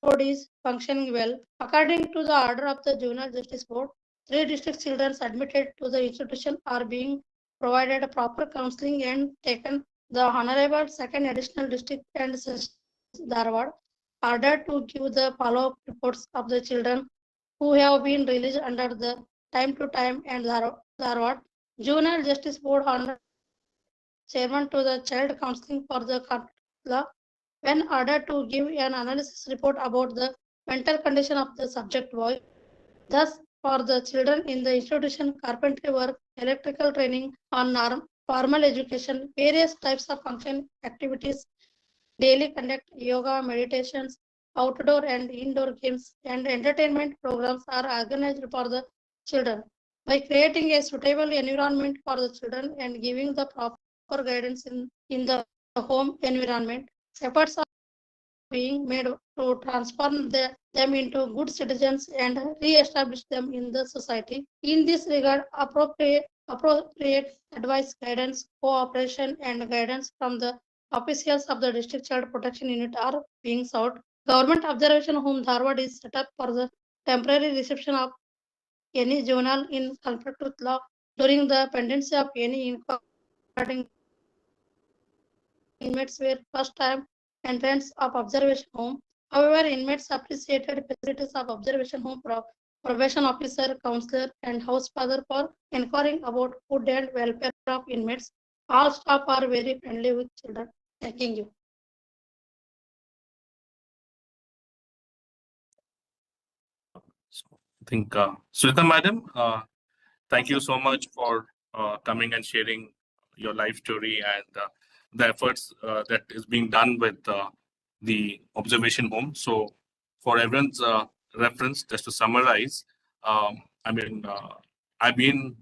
board is functioning well. According to the order of the Juvenile Justice Board, 3 district children admitted to the institution are being provided proper counseling and taken. The Honorable Second Additional District and Dharwad ordered to give the follow-up reports of the children who have been released under the time to time and Dharwad. Juvenile Justice Board Honorable Chairman to the Child Counseling for the law when ordered to give an analysis report about the mental condition of the subject boy. Thus, for the children in the institution, carpentry work, electrical training on formal education, various types of function activities, daily conduct yoga, meditations, outdoor and indoor games, and entertainment programs are organized for the children. By creating a suitable environment for the children and giving the proper guidance in the home environment, efforts are being made to transform them into good citizens and re-establish them in the society. In this regard, appropriate advice, guidance, cooperation, and guidance from the officials of the District Child Protection Unit are being sought. Government Observation Home Dharwad is set up for the temporary reception of any juvenile in conflict with law during the pendency of any inquiry. Inmates were first-time entrants of observation home. However, inmates appreciated facilities of observation home probation officer, counselor, and house father for inquiring about food and welfare of inmates. All staff are very friendly with children. Thank you. I think, Smita Madam, thank you so much for coming and sharing your life story and the efforts that is being done with the observation home. So for everyone's reference, just to summarize, I mean, I've been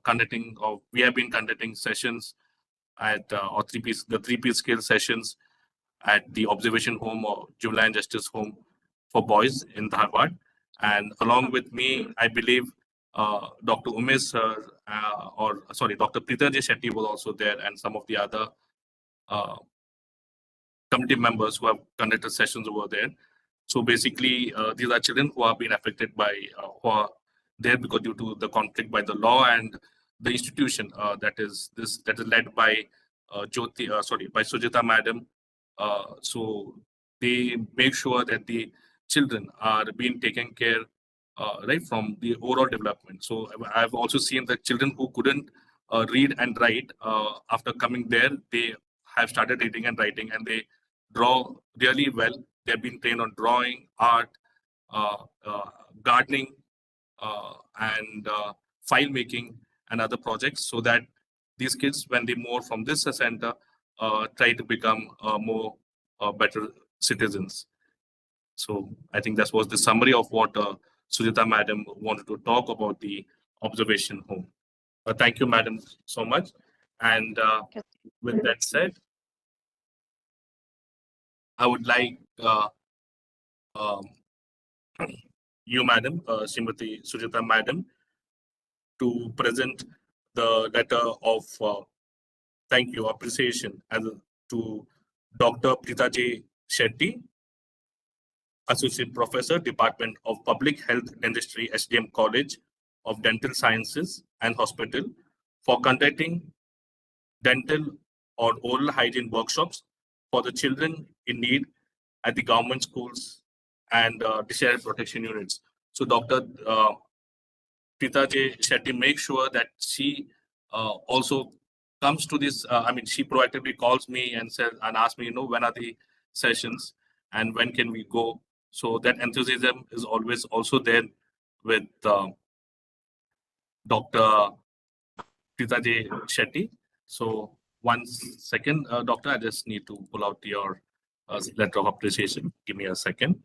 conducting, or we have been conducting sessions at or the 3P skill sessions at the observation home or juvenile justice home for boys in Dharwad. And along with me, I believe Dr. Umesh sir, Dr. Pritaji Shetty was also there, and some of the other uh, committee members who have conducted sessions over there. So basically, these are children who have been affected by, who are there because due to the conflict by the law and the institution that is led by by Sujita Madam. So they make sure that the children are being taken care, right, from the overall development. So I've also seen the children who couldn't read and write, after coming there, they have started reading and writing, and they draw really well. They've been trained on drawing, art, gardening, and file making and other projects, so that these kids, when they move from this center, try to become more better citizens. So I think that was the summary of what Sujita Madam wanted to talk about the observation home. Thank you, Madam, so much. And with that said, I would like um, you, Madam, Srimati Sujita Madam, to present the letter of thank you, appreciation to Dr. Pritaji Shetty, Associate Professor, Department of Public Health Dentistry, SDM College of Dental Sciences and Hospital, for conducting dental or oral hygiene workshops for the children in need at the government schools and disabled protection units. So Dr. Pritaji Shetty makes sure that she also comes to this. She proactively calls me and says and asks me, when are the sessions and when can we go? So that enthusiasm is always also there with Dr. Pritaji Shetty. So one second, Doctor, I just need to pull out your letter of appreciation. Give me a second.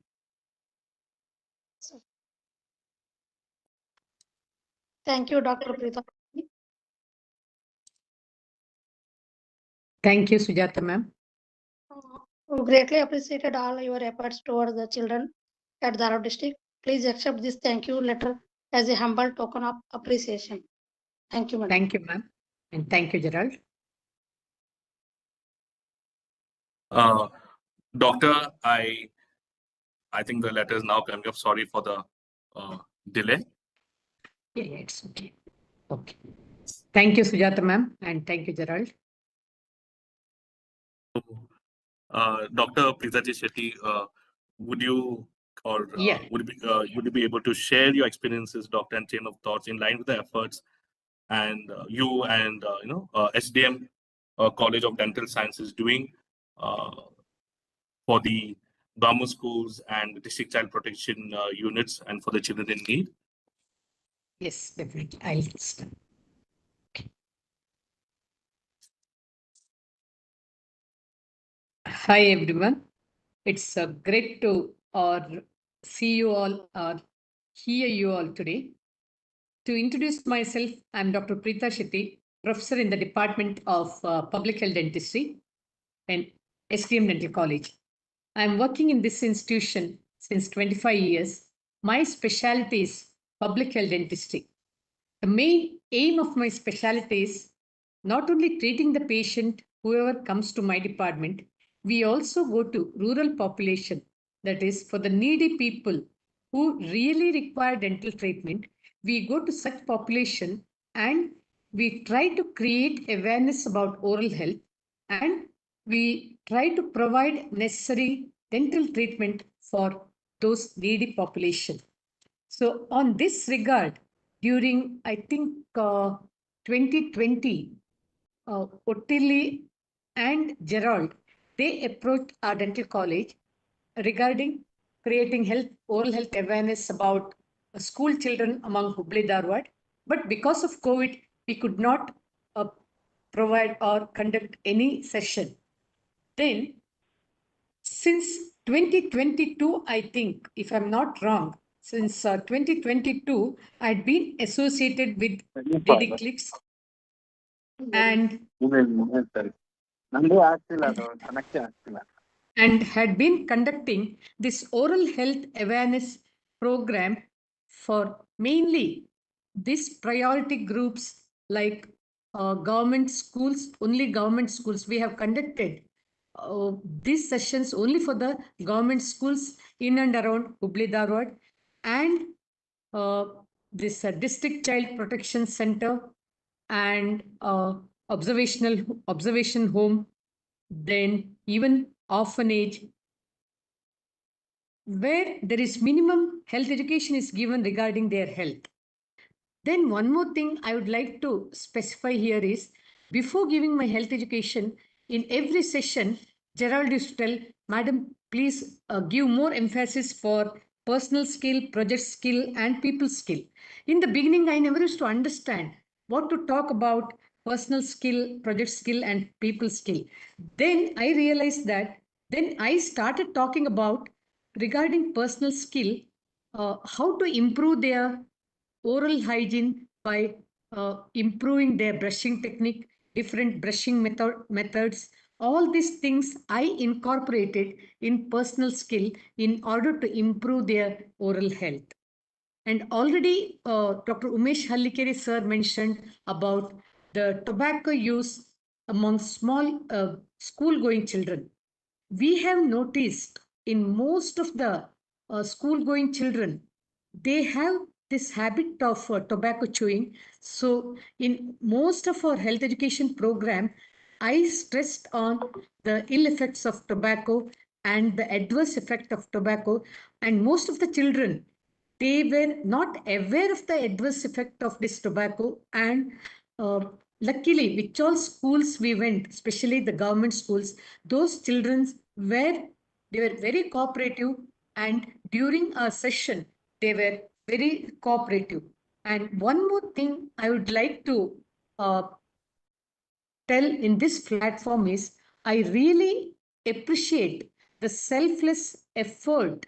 Thank you, Dr. Preeta. Thank you, Sujata ma'am. We greatly appreciated all your efforts towards the children at Dharwad district. Please accept this thank you letter as a humble token of appreciation. Thank you, madam. Thank you, ma'am. And thank you, Gerald. Doctor, I think the letter is now coming up. Sorry for the delay. Yeah, it's okay. Okay. Thank you, Sujata ma'am, and thank you, Gerald. Dr. Pritaji Shetty, would you would you be able to share your experiences, doctor, and chain of thoughts in line with the efforts and you and SDM College of Dental Sciences doing for the government schools and district child protection units and for the children in need? Yes, definitely. I'll start. Okay. Hi, everyone. It's great to see you all or hear you all today. To introduce myself, I'm Dr. Preeta Shetty, professor in the Department of Public Health Dentistry and SDM Dental College. I'm working in this institution since 25 years. My specialty is public health dentistry. The main aim of my specialty is not only treating the patient, whoever comes to my department, we also go to rural population, that is for the needy people who really require dental treatment. We go to such population and we try to create awareness about oral health, and we try to provide necessary dental treatment for those needy population. So on this regard, during I think 2020, Ottilie and Gerald, they approached our dental college regarding creating oral health awareness about school children among Hubli Dharwad. But because of COVID, we could not provide or conduct any session. Then, since 2022, I think, if I'm not wrong, since 2022, I'd been associated with DDClicks and had been conducting this oral health awareness program for mainly these priority groups like government schools, only government schools. We have conducted these sessions only for the government schools in and around Hubli Dharwad and this district child protection center and observation home, then even orphanage, where there is minimum health education is given regarding their health. Then one more thing I would like to specify here is, before giving my health education, in every session, Gerald used to tell, Madam, please give more emphasis for personal skill, project skill, and people skill. In the beginning, I never used to understand what to talk about personal skill, project skill, and people skill. Then I realized that, then I started talking about regarding personal skill, how to improve their oral hygiene by improving their brushing technique, different brushing methods. All these things I incorporated in personal skill in order to improve their oral health. And already Dr. Umesh Hallikeri sir mentioned about the tobacco use among small school-going children. We have noticed in most of the school-going children, they have this habit of tobacco chewing. So in most of our health education program, I stressed on the ill effects of tobacco and the adverse effect of tobacco. And most of the children, they were not aware of the adverse effect of this tobacco. And luckily, which all schools we went, especially the government schools, those children were, they were very cooperative, and during a session, they were very cooperative. And one more thing I would like to tell in this platform is, I really appreciate the selfless effort,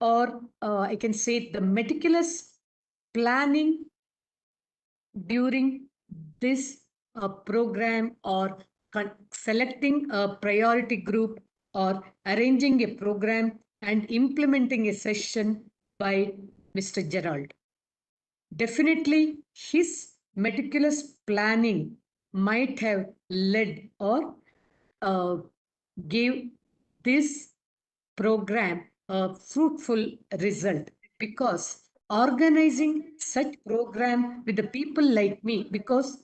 or I can say the meticulous planning during this program, or selecting a priority group, or arranging a program and implementing a session by Mr. Gerald. Definitely, his meticulous planning might have led or gave this program a fruitful result, because organizing such program with the people like me, because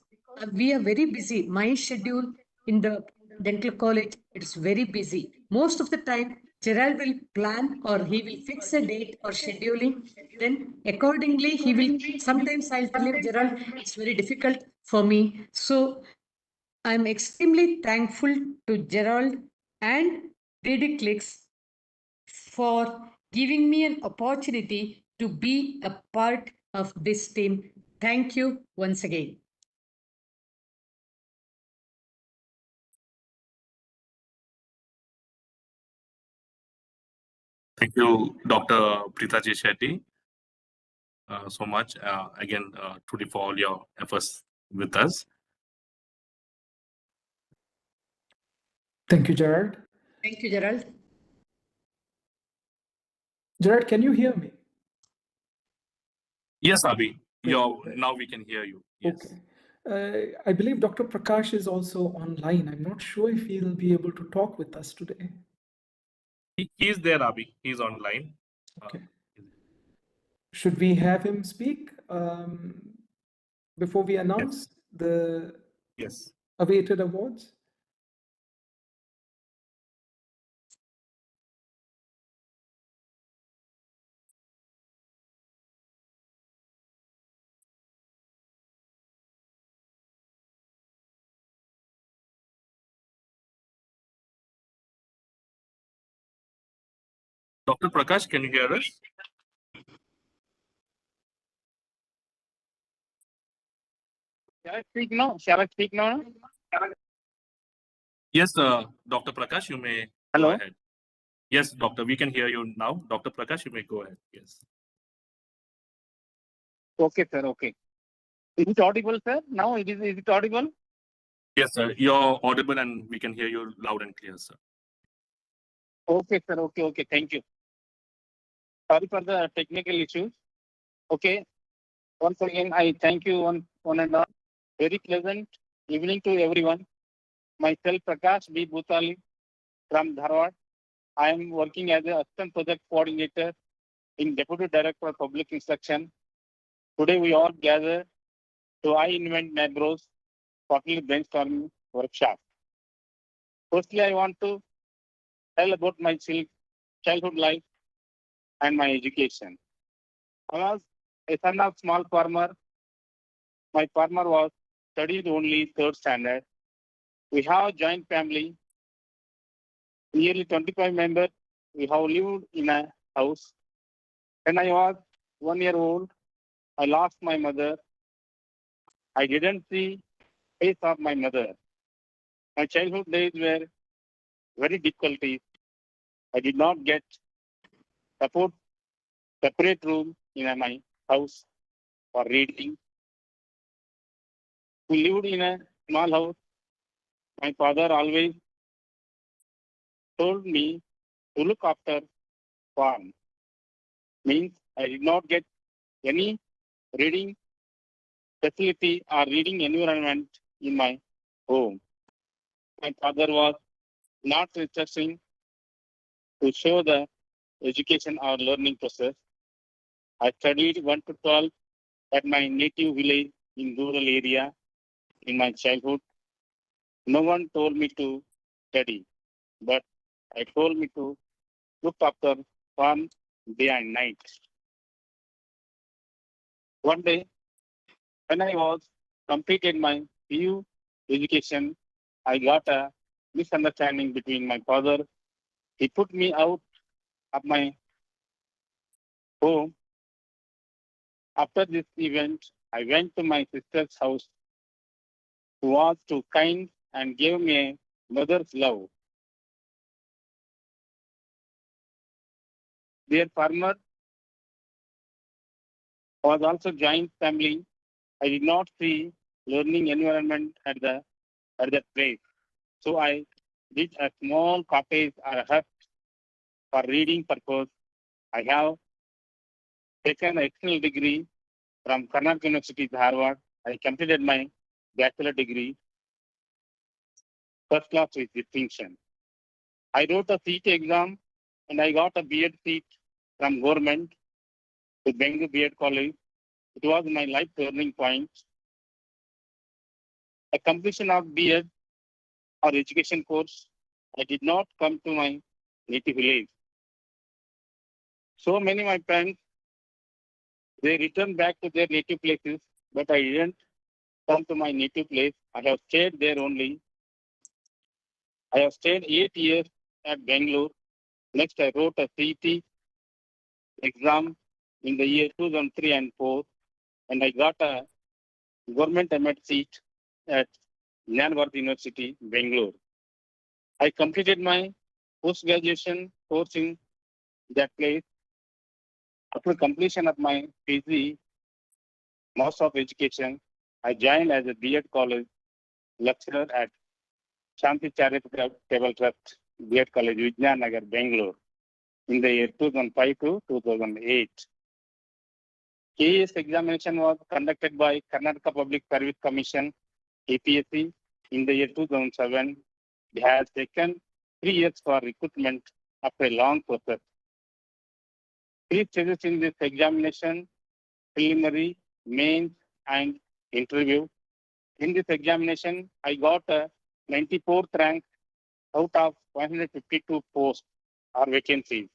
we are very busy. My schedule in the dental college, it's very busy. Most of the time, Gerald will plan, or he will fix a date or scheduling. Then accordingly, he will, sometimes I'll tell him, Gerald, it's very difficult for me. So I'm extremely thankful to Gerald and DDClicks for giving me an opportunity to be a part of this team. Thank you once again. Thank you, Dr. Preetha Shetty, so much. Again, truly for all your efforts with us. Thank you, Gerard. Thank you, Gerald. Gerard, can you hear me? Yes, Abhi. Now we can hear you. Yes. Okay. I believe Dr. Prakash is also online. I'm not sure if he'll be able to talk with us today. He is there, Abhi. He's online. Okay. Should we have him speak before we announce the awaited awards? Dr. Prakash, can you hear us? Shall I speak now? Shall I speak now? Yes, Dr. Prakash, you may Hello? go ahead. Yes, doctor, we can hear you now. Dr. Prakash, you may go ahead. Yes. Okay, sir. Okay. Is it audible, sir? Now is it audible? Yes, sir. You're audible and we can hear you loud and clear, sir. Okay, sir. Okay, okay. Thank you. Sorry for the technical issues. Okay. Once again, I thank you one and all. Very pleasant evening to everyone. Myself, Prakash B. Bhutali from Dharwad. I am working as an assistant project coordinator in Deputy Director of Public Instruction. Today, we all gather to iINVENT NABRO's quarterly brainstorming workshop. Firstly, I want to tell about my childhood life and my education. I was a son of small farmer. My farmer was studied only third standard. We have a joint family, nearly 25 members. We have lived in a house. When I was 1 year old, I lost my mother. I didn't see face of my mother. My childhood days were very difficult. I did not get separate room in my house for reading. We lived in a small house. My father always told me to look after farm. Means I did not get any reading facility or reading environment in my home. My father was not interested to show the education or learning process. I studied 1 to 12 at my native village in rural area in my childhood. No one told me to study, but I told me to look after farm day and night. One day, when I was completed my PU education, I got a misunderstanding between my father. He put me out of my home. After this event, I went to my sister's house, who was too kind and gave me a mother's love. Their farmer was also joint family. I did not see learning environment at that place. So I did a small cottage or a hut for reading purpose. I have taken an external degree from Karnataka University, Harvard. I completed my bachelor degree, first class with distinction. I wrote a CET exam and I got a B.Ed seat from government to Bengal B.Ed College. It was my life turning point. A completion of B.Ed or education course, I did not come to my native village. So many of my friends, they returned back to their native places, but I didn't come to my native place. I have stayed there only. I have stayed 8 years at Bangalore. Next, I wrote a CET exam in the year 2003 and 4, and I got a government M.Ed seat at Nyanvarth University, Bangalore. I completed my post-graduation course in that place. After completion of my PG, Master of Education, I joined as a B.Ed college lecturer at Shanti Charitable Trust, B.Ed College, Vijnan Nagar, Bangalore, in the year 2005 to 2008. KES examination was conducted by Karnataka Public Service Commission, KPSC, in the year 2007. It has taken 3 years for recruitment after a long process. 3 stages in this examination: preliminary, mains, and interview. In this examination, I got a 94th rank out of 152 posts or vacancies.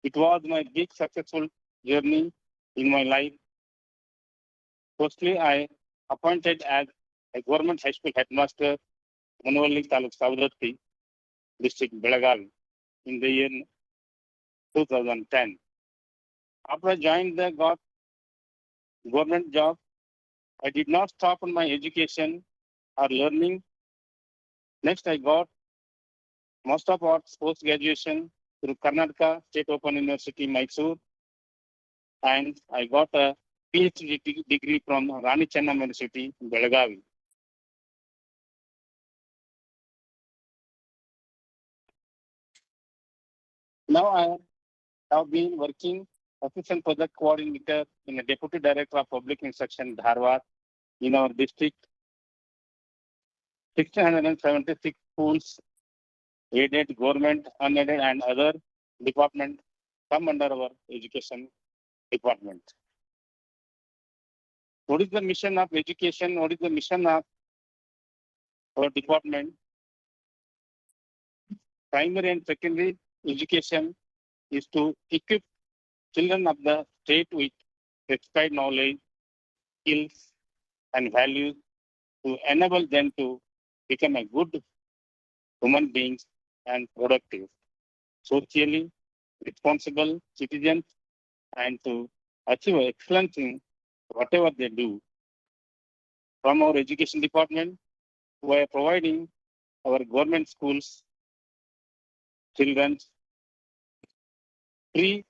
It was my big successful journey in my life. Firstly, I appointed as a government high school headmaster, Munavalli Taluk Savdatti, district Belagavi, in the year 2010. After I joined the government job, I did not stop on my education or learning. Next, I got Master of Arts post-graduation through Karnataka State Open University, Mysore. And I got a PhD degree from Rani Chennamma University, Belagavi. Now I have been working assistant project coordinator in the Deputy Director of Public Instruction, Dharwad, in our district. 676 schools, aided, government, unaided, and other departments come under our education department. What is the mission of education? What is the mission of our department? Primary and secondary education is to equip children of the state with prescribed knowledge, skills, and values to enable them to become a good human beings and productive, socially responsible citizens, and to achieve excellence in whatever they do. From our education department, we are providing our government schools children free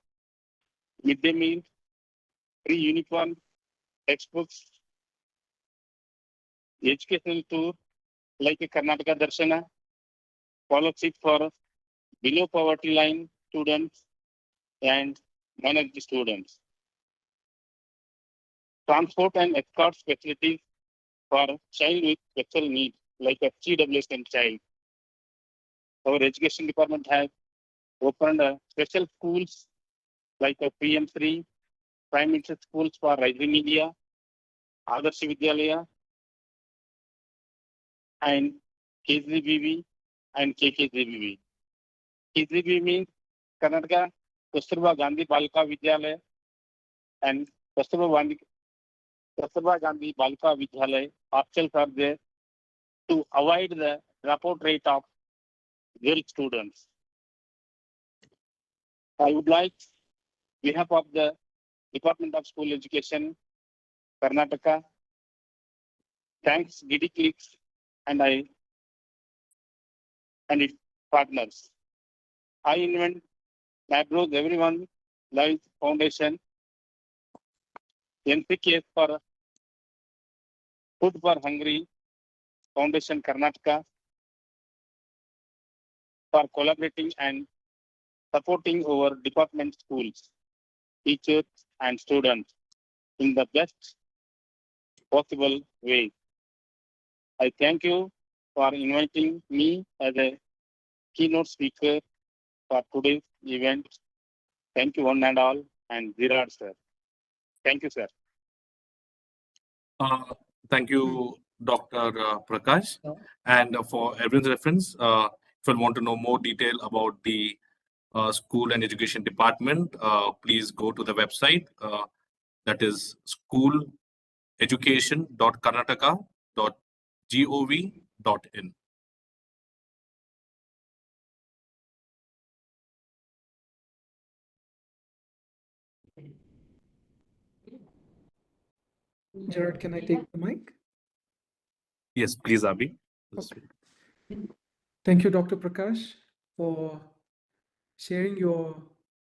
midday meal, free uniform, textbooks, educational tour like a Karnataka Darshana, scholarship for below poverty line students and minority students, transport and escort facilities for child with special needs like a CWSN child. Our education department has opened special schools like a PM3, Prime Minister schools for rising India, Adarsh Vidyalaya, and KZBB and KKZBB. KZBB means Karnataka Kasturba Gandhi Balika Vidyalaya and Kasturba Gandhi Balika Vidyalaya hostels are there to avoid the dropout rate of girl students. I would like, on behalf of the Department of School Education, Karnataka, thanks DidiClicks and its partners. iINVENT, Nabros, Everyone Lives Foundation, NCKS for Food for Hungry Foundation Karnataka for collaborating and supporting our department schools, teachers, and students in the best possible way. I thank you for inviting me as a keynote speaker for today's event. Thank you one and all, and Virat sir. Thank you, sir. Thank you, Dr. Prakash. And for everyone's reference, if you want to know more detail about the school and education department, please go to the website. That is schooleducation.karnataka.gov.in. Gerard, can I take the mic? Yes, please, Abhi. Okay. Thank you, Dr. Prakash, for sharing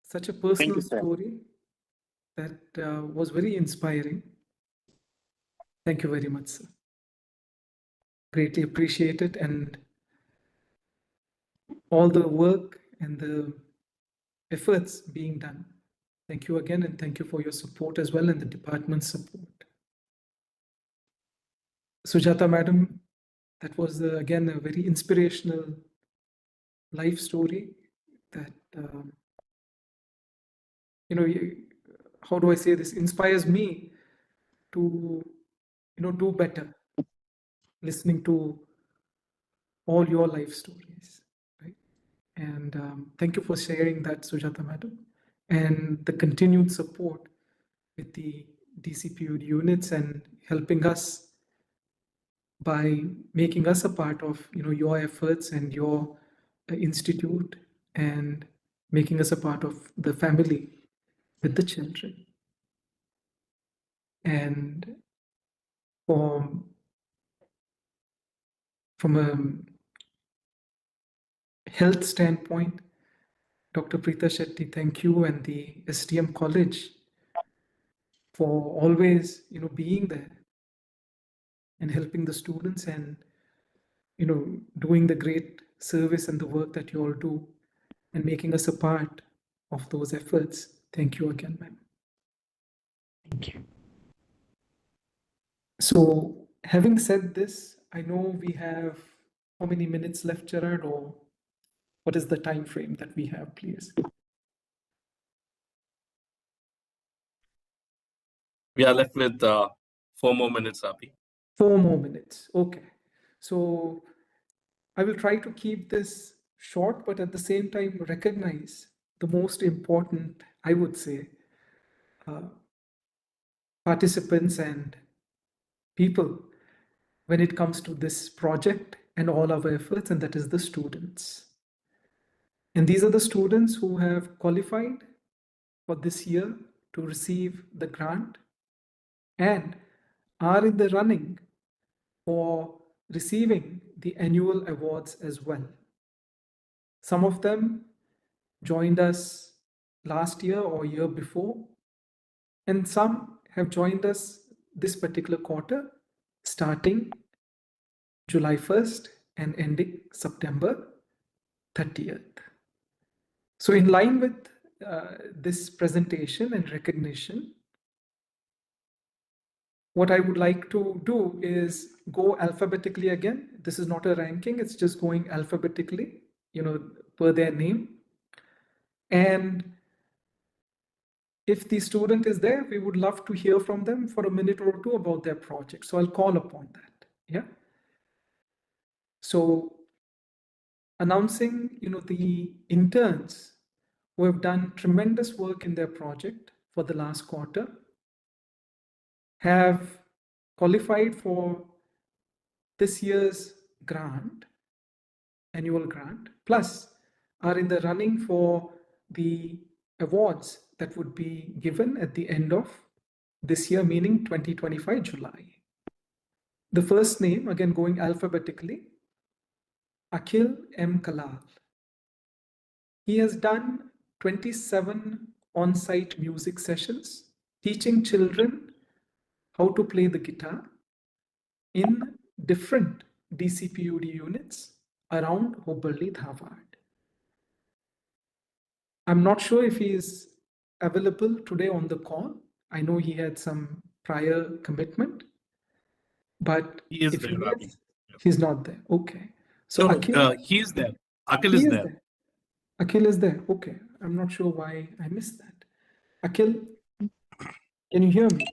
such a personal story that was very inspiring. Thank you very much, sir. Greatly appreciate it, and all the work and the efforts being done. Thank you again, and thank you for your support as well and the department's support. Sujata madam, that was again a very inspirational life story that, how do I say this, inspires me to, do better, listening to all your life stories, right? And thank you for sharing that, Sujata madam, and the continued support with the DCPU units and helping us by making us a part of your efforts and your institute, and making us a part of the family with the children. And from a health standpoint, Dr. Preeta Shetty, thank you, and the STM College for always, being there and helping the students and, doing the great service and the work that you all do and making us a part of those efforts. Thank you again, ma'am. Thank you. So, having said this, I know we have how many minutes left, Gerard, or what is the time frame that we have, please? We are left with 4 more minutes, Api. 4 more minutes. Okay. So I will try to keep this short, but at the same time recognize the most important, I would say, participants and people when it comes to this project and all our efforts, and that is the students. And these are the students who have qualified for this year to receive the grant and are in the running for receiving the annual awards as well. Some of them joined us last year or year before, and some have joined us this particular quarter, starting July 1st and ending September 30th. So in line with this presentation and recognition, what I would like to do is go alphabetically again. This is not a ranking, it's just going alphabetically, per their name. And if the student is there, we would love to hear from them for a minute or two about their project. So I'll call upon that. Yeah. So announcing, the interns who have done tremendous work in their project for the last quarter, have qualified for this year's grant, annual grant, plus are in the running for the awards that would be given at the end of this year, meaning 2025 July. The first name, again going alphabetically, Akhil M. Kalal. He has done 27 on-site music sessions, teaching children how to play the guitar in different DCPUD units around Hubballi, Dharwad. I'm not sure if he is available today on the call. I know he had some prior commitment, but He is if there, he Api. is, he's not there. Okay. So No, Akhil, he is there. Akhil he is is there. there. Akhil is there. Okay. I'm not sure why I missed that. Akhil, can you hear me?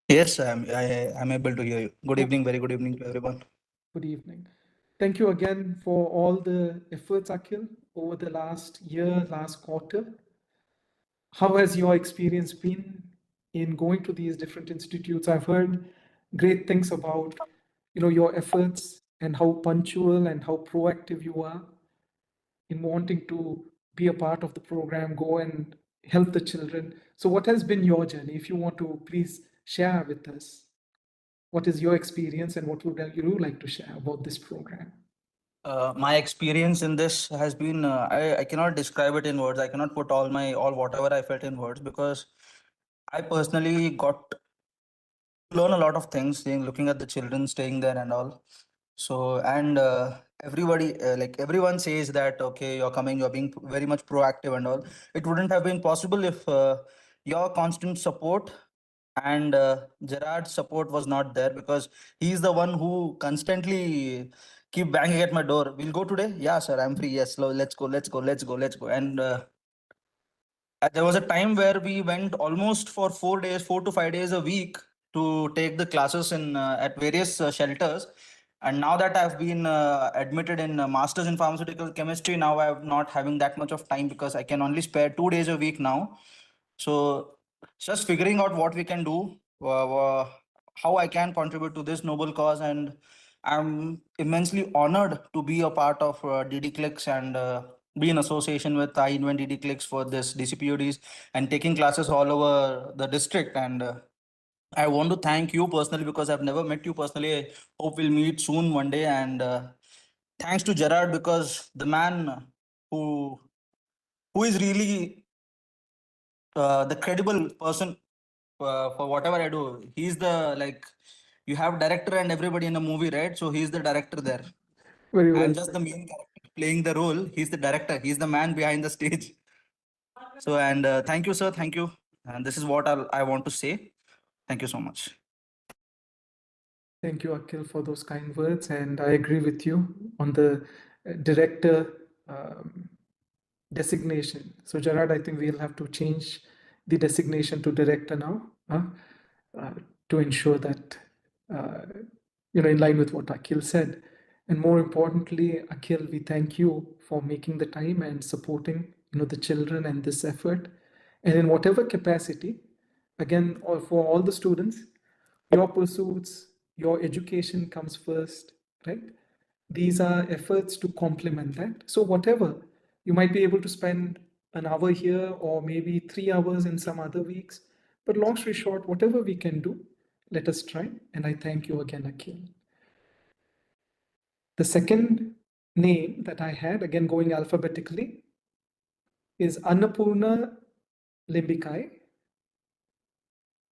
Yes, I'm able to hear you. Good evening, very good evening to everyone. Good evening. Thank you again for all the efforts, Akhil, over the last year, last quarter. How has your experience been in going to these different institutes? I've heard great things about, your efforts and how punctual and how proactive you are in wanting to be a part of the program, go and help the children. So what has been your journey? If you want to please share with us, what is your experience and what would you like to share about this program? My experience in this has been, I cannot describe it in words. I cannot put all whatever I felt in words, because I personally got to learn a lot of things, looking at the children staying there and all. So, and everybody, like everyone says that, okay, you're coming, you're being very much proactive and all. It wouldn't have been possible if your constant support and Gerard's support was not there, because he's the one who constantly keep banging at my door. We'll go today? Yeah, sir, I'm free. Yes, let's go, let's go, let's go, let's go. And there was a time where we went almost for 4 days, 4 to 5 days a week to take the classes in at various shelters. And now that I've been admitted in masters in pharmaceutical chemistry, now I'm not having that much of time, because I can only spare 2 days a week now. So just figuring out what we can do, how I can contribute to this noble cause, and I'm immensely honored to be a part of DD Clicks and be in association with iINVENT DD Clicks for this DCPUDs and taking classes all over the district. And I want to thank you personally because I've never met you personally. I hope we'll meet soon one day. And thanks to Gerard, because the man who is really the credible person for whatever I do. He's the, like, you have director and everybody in a movie, right? So he's the director there. Very well I'm just said. the main character playing the role. He's the director. He's the man behind the stage. So, and thank you, sir. Thank you. And this is what I want to say. Thank you so much. Thank you, Akhil, for those kind words. And I agree with you on the director designation. So, Gerard, I think we'll have to change the designation to director now to ensure that, in line with what Akhil said. And more importantly, Akhil, we thank you for making the time and supporting, the children and this effort. And in whatever capacity, again, or for all the students, your pursuits, your education comes first, right? These are efforts to complement that. So whatever, you might be able to spend an hour here or maybe 3 hours in some other weeks. But long story short, whatever we can do, let us try. And I thank you again, Akhil. The second name that I had, again going alphabetically, is Annapurna Limbikai.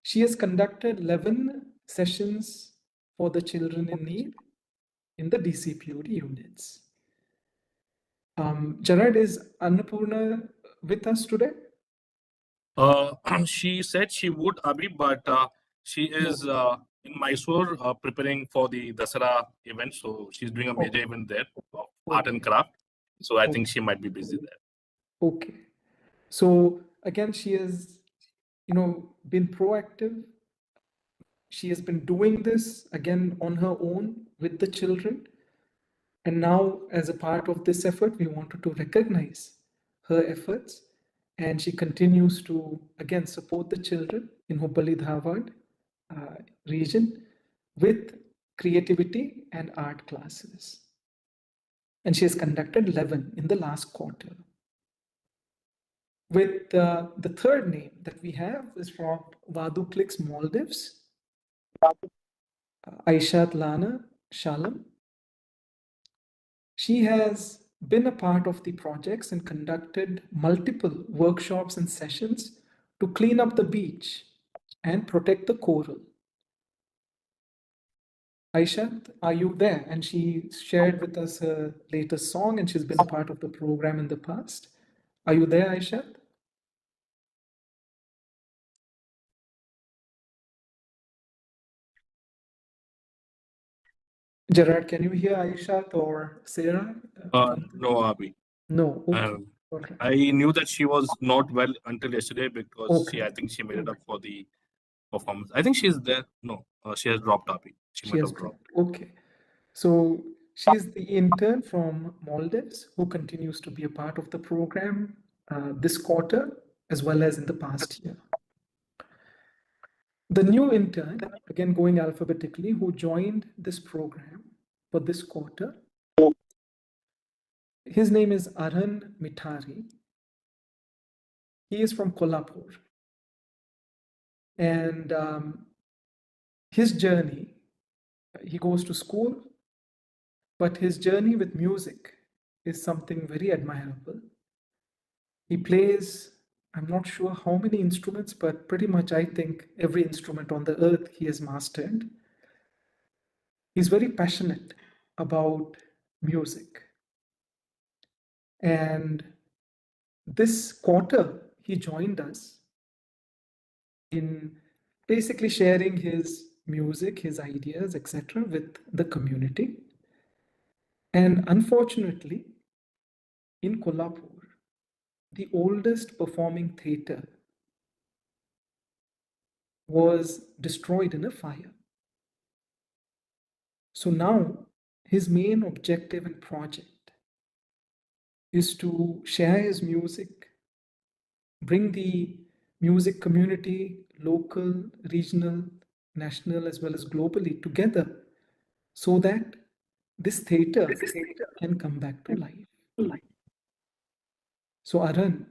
She has conducted 11 sessions for the children in need in the DCPOD units. Gerard, is Annapurna with us today? She said she would, Abhi, but she is in Mysore preparing for the Dasara event. So she's doing a major event there of art and craft. So I think she might be busy there. Okay. So again, she has, been proactive. She has been doing this again on her own with the children. And now, as a part of this effort, we wanted to recognize her efforts. And she continues to, again, support the children in Hubballi Dharwad region with creativity and art classes. And she has conducted 11 in the last quarter. With the third name that we have is from Vadukliks, Maldives, Aishat Lana Shalam. She has been a part of the projects and conducted multiple workshops and sessions to clean up the beach and protect the coral. Aishat, are you there? And she shared with us her latest song, and she's been a part of the program in the past. Are you there, Aishat? Gerard, can you hear Aishat or Sarah? No, Abhi. No, okay. Okay. I knew that she was not well until yesterday because I think she made it up for the performance. I think she's there. No, she has dropped, Abhi. She might have dropped. Okay. So she's the intern from Maldives who continues to be a part of the program this quarter as well as in the past year. The new intern, again going alphabetically, who joined this program for this quarter, his name is Arhan Mithari. He is from Kolhapur. And his journey, he goes to school, but his journey with music is something very admirable. He plays, I'm not sure how many instruments, but pretty much I think every instrument on the earth he has mastered. He's very passionate about music. And this quarter, he joined us in basically sharing his music, his ideas, etc., with the community. And unfortunately, in Kolhapur, the oldest performing theatre was destroyed in a fire. So now his main objective and project is to share his music, bring the music community, local, regional, national, as well as globally together so that this theatre can come back to life. So Arhan,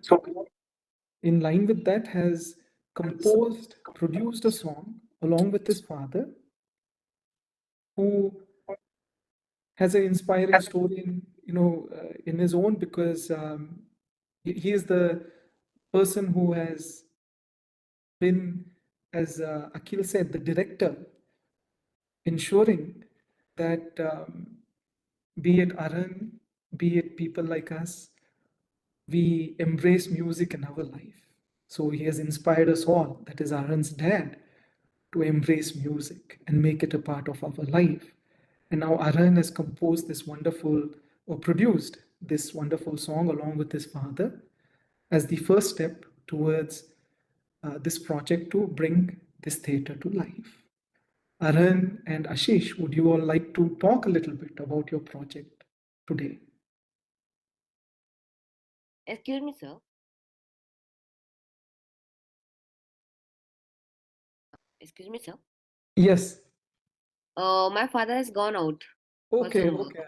in line with that, has composed, produced a song along with his father, who has an inspiring story in his own, because he is the person who has been, as Akhil said, the director, ensuring that be it Arun, be it people like us, we embrace music in our life. So he has inspired us all, that is Arun's dad, to embrace music and make it a part of our life. And now Arun has composed this wonderful, or produced this wonderful song along with his father as the first step towards this project to bring this theatre to life. Arun and Ashish, would you all like to talk a little bit about your project today? Excuse me, sir. Excuse me, sir. Yes. My father has gone out for Okay, some work. okay.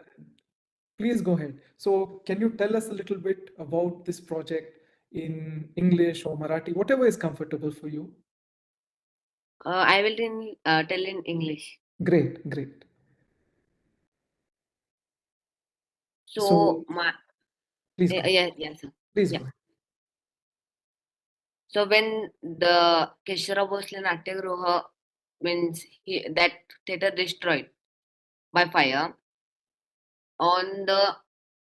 Please go ahead. So, can you tell us a little bit about this project in English or Marathi, whatever is comfortable for you? I will tell in English. Great, great. So, please go. yes, sir. Please Yeah. go ahead. So when the Keshara Bhosle Natyagruha means that theatre destroyed by fire on the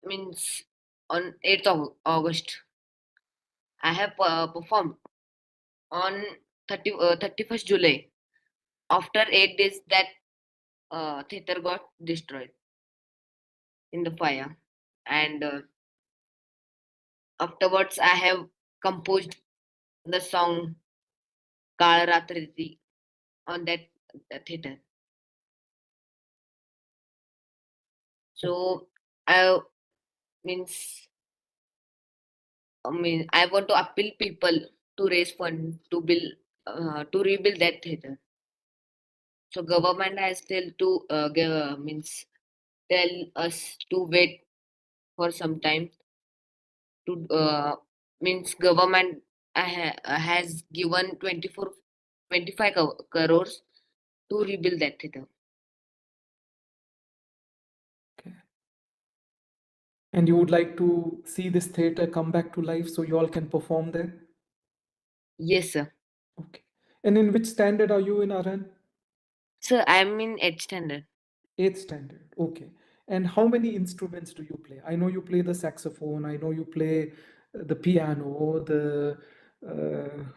means on 8th of August, I have performed on 31st July. After 8 days, that theatre got destroyed in the fire, and afterwards I have composed the song Kal Ratriti on that theatre. So I means I want to appeal people to raise fund to build to rebuild that theatre. So government has still to tell us to wait for some time to means government has given 25 crores to rebuild that theatre. And you would like to see this theatre come back to life so you all can perform there? Yes, sir. Okay. And in which standard are you in, Arun? Sir, I'm in 8th standard. 8th standard. Okay. And how many instruments do you play? I know you play the saxophone. I know you play the piano, the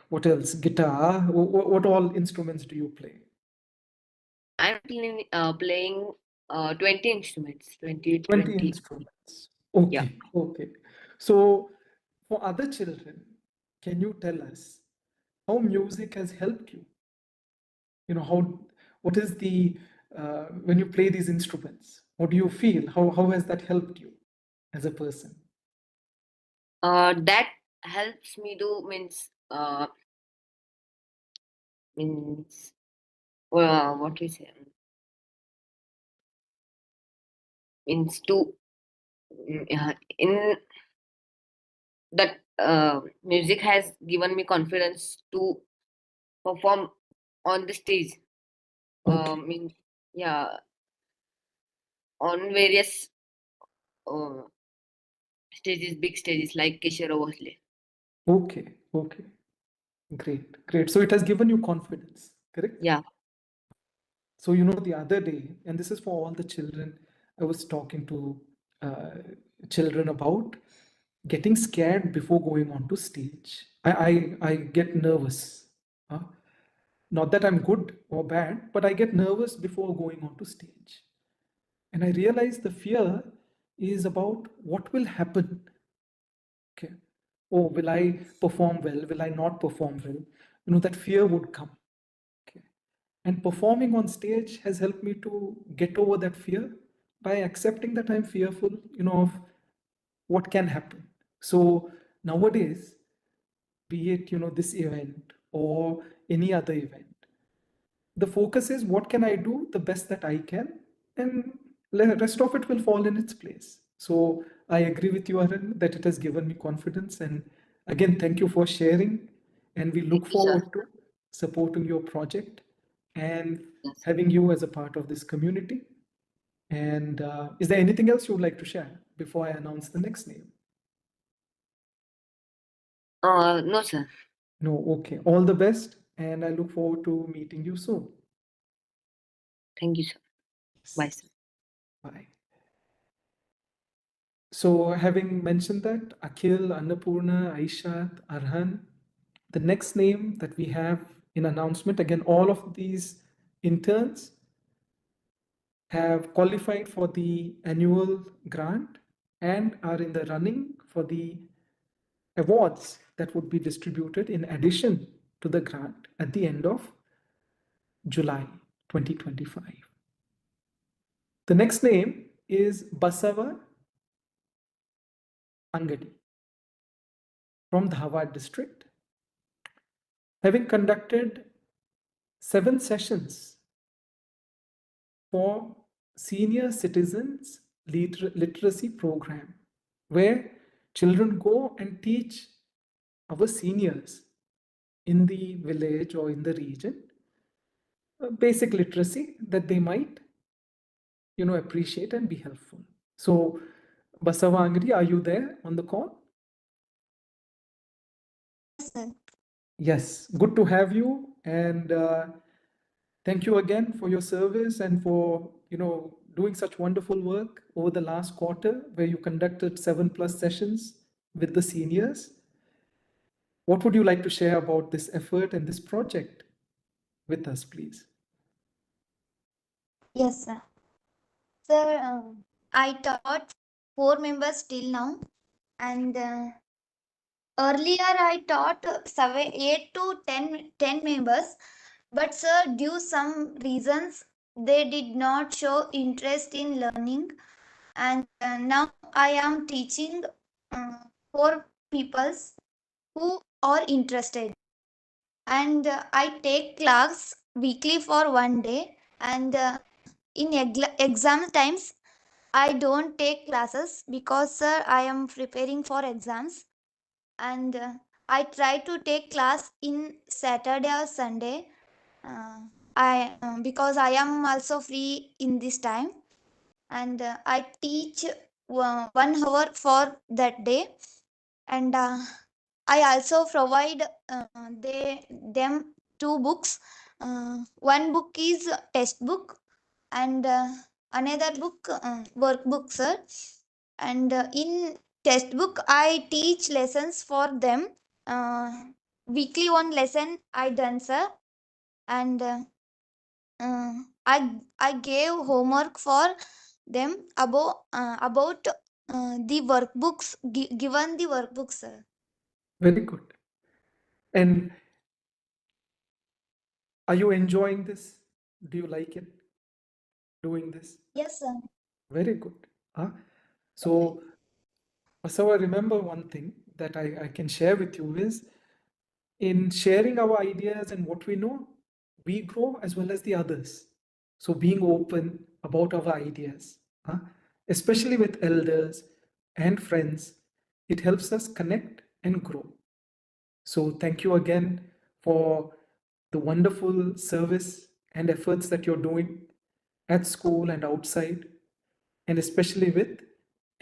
what else? Guitar. What all instruments do you play? I'm playing 20 instruments. 20. 20 instruments. Okay. Yeah. Okay. So for other children, can you tell us how music has helped you? What is the when you play these instruments, what do you feel? How has that helped you as a person? That helps me to what we say means to in that music has given me confidence to perform on the stage. Yeah, on various stages, big stages like Keshara Bhosle. Okay, okay. Great, great. So it has given you confidence, correct? Yeah. So, the other day, and this is for all the children, I was talking to children about getting scared before going onto stage. I get nervous. Not that I'm good or bad, but I get nervous before going onto stage. And I realize the fear is about what will happen. Okay. Oh, will I perform well? Will I not perform well? That fear would come. Okay. And performing on stage has helped me to get over that fear by accepting that I'm fearful, of what can happen. So nowadays, be it, this event or any other event, the focus is what can I do the best that I can, and the rest of it will fall in its place. So I agree with you, Arun, that it has given me confidence. And again, thank you for sharing. And we look forward to supporting your project and Yes. having you as a part of this community. And is there anything else you would like to share before I announce the next name? No, sir. No, okay. All the best, and I look forward to meeting you soon. Thank you, sir. Bye, sir. Bye. So, having mentioned that, Akhil, Annapurna, Aishat, Arhan, the next name that we have in announcement, again, all of these interns have qualified for the annual grant and are in the running for the awards that would be distributed in addition to the grant at the end of July 2025. The next name is Basava Angadi from Dharwad district. Having conducted 7 sessions for senior citizens literacy program, where children go and teach our seniors in the village or in the region basic literacy that they might appreciate and be helpful. So Basava Angadi, are you there on the call? Yes, sir. Yes, good to have you, and thank you again for your service and for doing such wonderful work over the last quarter, where you conducted 7+ sessions with the seniors. What would you like to share about this effort and this project with us, please? Yes, sir. Sir, I taught 4 members till now, and earlier I taught 8 to 10 members, but sir, due some reasons, they did not show interest in learning, and now I am teaching 4 peoples who are interested, and I take class weekly for 1 day, and in exam times I don't take classes because sir, I am preparing for exams, and I try to take class in Saturday or Sunday. I because I am also free in this time, and I teach 1 hour for that day, and I also provide them 2 books. One book is textbook, and another book workbook, sir. And in textbook I teach lessons for them. Weekly 1 lesson I done, sir, and uh, I gave homework for them about the workbooks, given the workbooks, sir. Very good. And are you enjoying this? Do you like it, doing this? Yes, sir. Very good. So, Basava, remember one thing that I can share with you is, in sharing our ideas and what we know, we grow as well as the others. So being open about our ideas, especially with elders and friends, it helps us connect and grow. So thank you again for the wonderful service and efforts that you're doing at school and outside, and especially with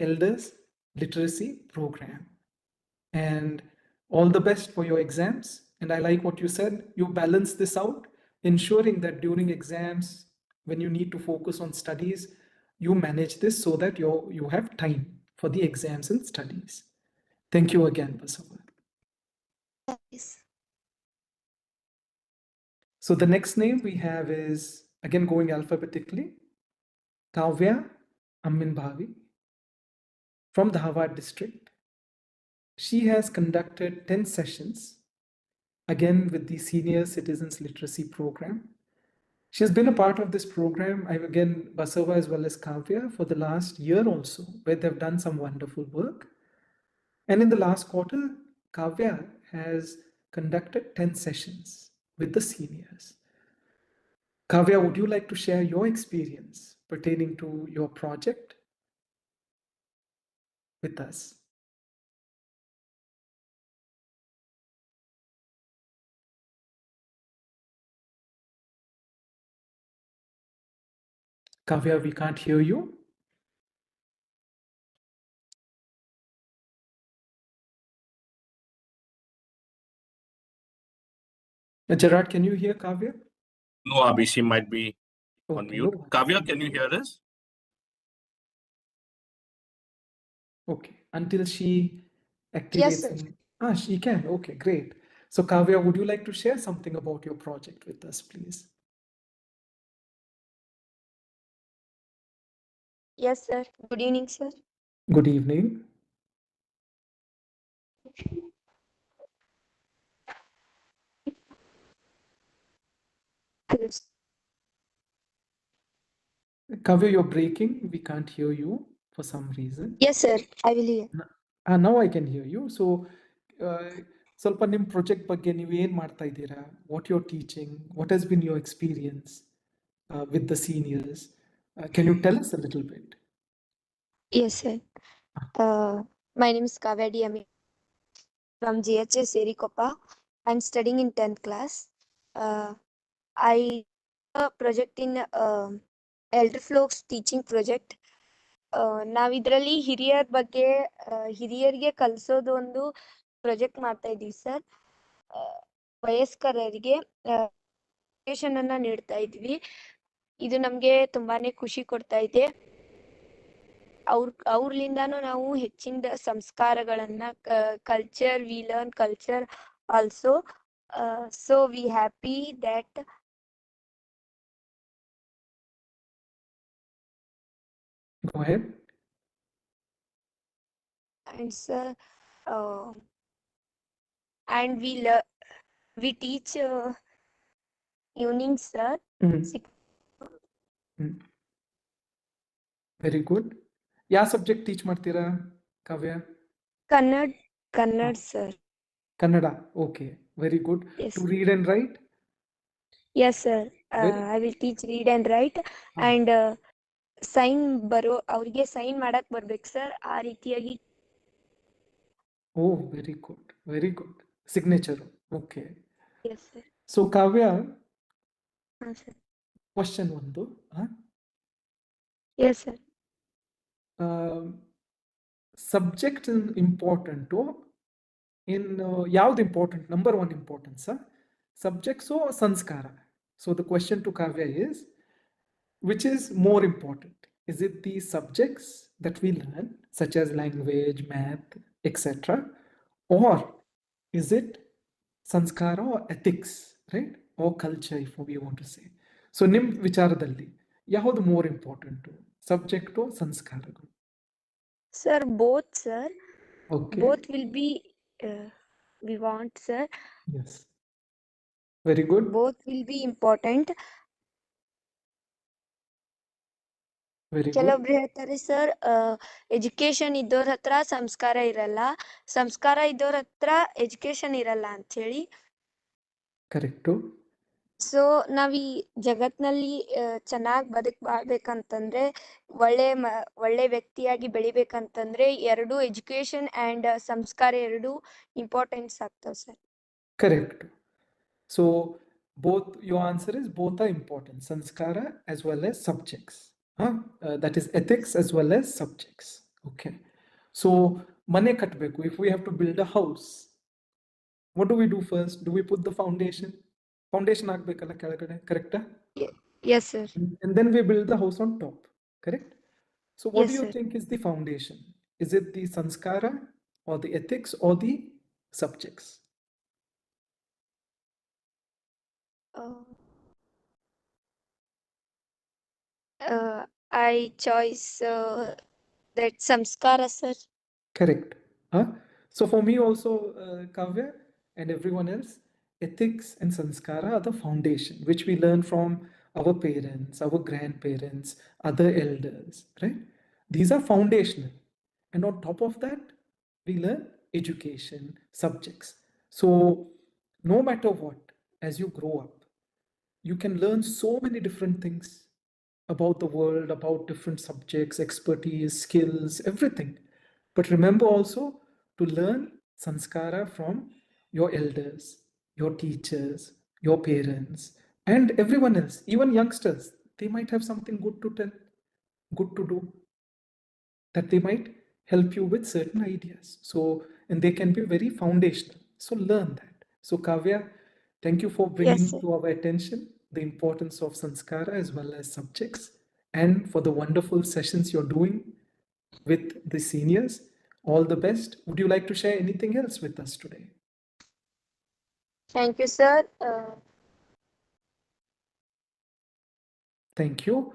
elders literacy program. And all the best for your exams. And I like what you said, you balance this out, ensuring that during exams, when you need to focus on studies, you manage this so that you have time for the exams and studies. Thank you again, Basava. Yes. So the next name we have is, again going alphabetically, Kavya Amin Bhavi from the Dharwad district. She has conducted 10 sessions, again with the Senior Citizens Literacy Program. She has been a part of this program, again, Basava as well as Kavya, for the last year also, where they've done some wonderful work. And in the last quarter, Kavya has conducted 10 sessions with the seniors. Kavya, would you like to share your experience pertaining to your project with us? Kavya, we can't hear you. Gerard, can you hear Kavya? No, Abhi, she might be on Okay, mute. no. Kavya, can you hear us? Okay, until she Yes, activates sir. she can. Okay, great. So Kavya, would you like to share something about your project with us, please? Yes, sir. Good evening, sir. Good evening. Hello, sir. Kavya, you're breaking. We can't hear you for some reason. Yes, sir. I will hear. Now I can hear you. So, ಸ್ವಲ್ಪ ನಿಮ್ಮ project ಬಗ್ಗೆ ನೀವು ಏನು ಮಾಡ್ತಾ ಇದ್ದೀರಾ? What you're teaching? What has been your experience with the seniors? Can you tell us a little bit? Yes, sir. My name is Kavya D. from GHS Serikopa. I'm studying in 10th class. I a project in elder folks teaching project. ನಾವಿದ್ರಲ್ಲಿ ಹಿರಿಯರ ಬಗ್ಗೆ ಹಿರಿಯರಿಗೆ ಕಲಿಸೋದು ಒಂದು project ಮಾಡ್ತಾ ಇದೀವಿ sir. ವಯಸ್ಕರಿಗೆ education ಅನ್ನ ನೀಡ್ತಾ ಇದ್ವಿ. ಇದು ನಮ್ಗೆ ತುಂಬಾನೇ ಖುಷಿ ಕೊಡ್ತಾ ಇದೆ. ಅವ್ರಲಿಂದಾನು ನಾವು ಹೆಚ್ಚಿನ ಸಂಸ್ಕಾರಗಳನ್ನ culture we learn culture also. So we happy that Go ahead. and sir and we teach evening sir. Very good. ಯಾವ ಸಬ್ಜೆಕ್ಟ್ ಟೀಚ್ ಮಾಡ್ತೀರಾ Kavya? Kannada sir. Kannada. Okay, very good. To read and write? Yes sir. I will teach read and write and sign ಅವ್ರಿಗೆ sign ಮಾಡಕ್ ಬರ್ಬೇಕು sir. ಆ ರೀತಿಯಾಗಿ. Oh, very good, very good. Signature. Okay. Yes sir. So Kavya, sir. Question ಒಂದು. Yes sir. Subject important in ಯಾವ್ದು important? Number one importance subjects ಸಂಸ್ಕಾರ? So the question to Kavya is, which is more important? Is it the subjects that we learn, such as language, math, etc., or is it sanskara or ethics, right, or culture, if we want to say? So nim vicharadalli ಯಾವುದು more important, subject or ಸಂಸ್ಕಾರಗಳು? Sir, both sir. Okay. Both will be we want sir. Yes. Very good. Both will be important. ಕೆಲವೊಬ್ರು ಹೇಳ್ತಾರೆ sir, education ಇದ್ದವ್ರ ಹತ್ರ ಸಂಸ್ಕಾರ ಇರಲ್ಲ, ಸಂಸ್ಕಾರ ಇದ್ದವ್ರ ಹತ್ರ education ಇರಲ್ಲ ಅಂತ ಹೇಳಿ. ಕರೆಕ್ಟು. ಸೊ ನಾವ್ ಈ ಜಗತ್ನಲ್ಲಿ ಚೆನ್ನಾಗಿ ಬಾಳ್ಬೇಕಂತಂದ್ರೆ, ಒಳ್ಳೆ ವ್ಯಕ್ತಿಯಾಗಿ ಬೆಳಿಬೇಕಂತಂದ್ರೆ ಎರಡು ಎಜುಕೇಶನ್ ಅಂಡ್ ಸಂಸ್ಕಾರ ಎರಡು ಇಂಪಾರ್ಟೆನ್ಸ್ ಆಗ್ತಾವ sir. Correct. So both, your answer is both are important, sanskara as well as subjects. That is ethics as well as subjects. Okay. So mane katbeku, if we have to build a house, what do we do first? Do we put the foundation agbekalla kelagade, correct? Yes sir. And then we build the house on top, correct? So what Yes, do you sir. think is the foundation? Is it the sanskara or the ethics or the subjects? I choice that samskara sir. Correct. So for me also, Kavya and everyone else, ethics and sanskara are the foundation which we learn from our parents, our grandparents, other elders, right? These are foundational. And on top of that, we learn education, subjects. So no matter what, as you grow up, you can learn so many different things about the world, about different subjects, expertise, skills, everything. But remember also to learn sanskara from your elders, your teachers, your parents, and everyone else, even youngsters. they might have something good to tell, good to do, that they might help you with certain ideas. So, and they can be very foundational. So learn that. So Kavya, thank you for bringing sir. to our attention the importance of sanskara as well as subjects, and for the wonderful sessions you're doing with the seniors. All the best. Would you like to share anything else with us today? Thank you, sir. Thank you.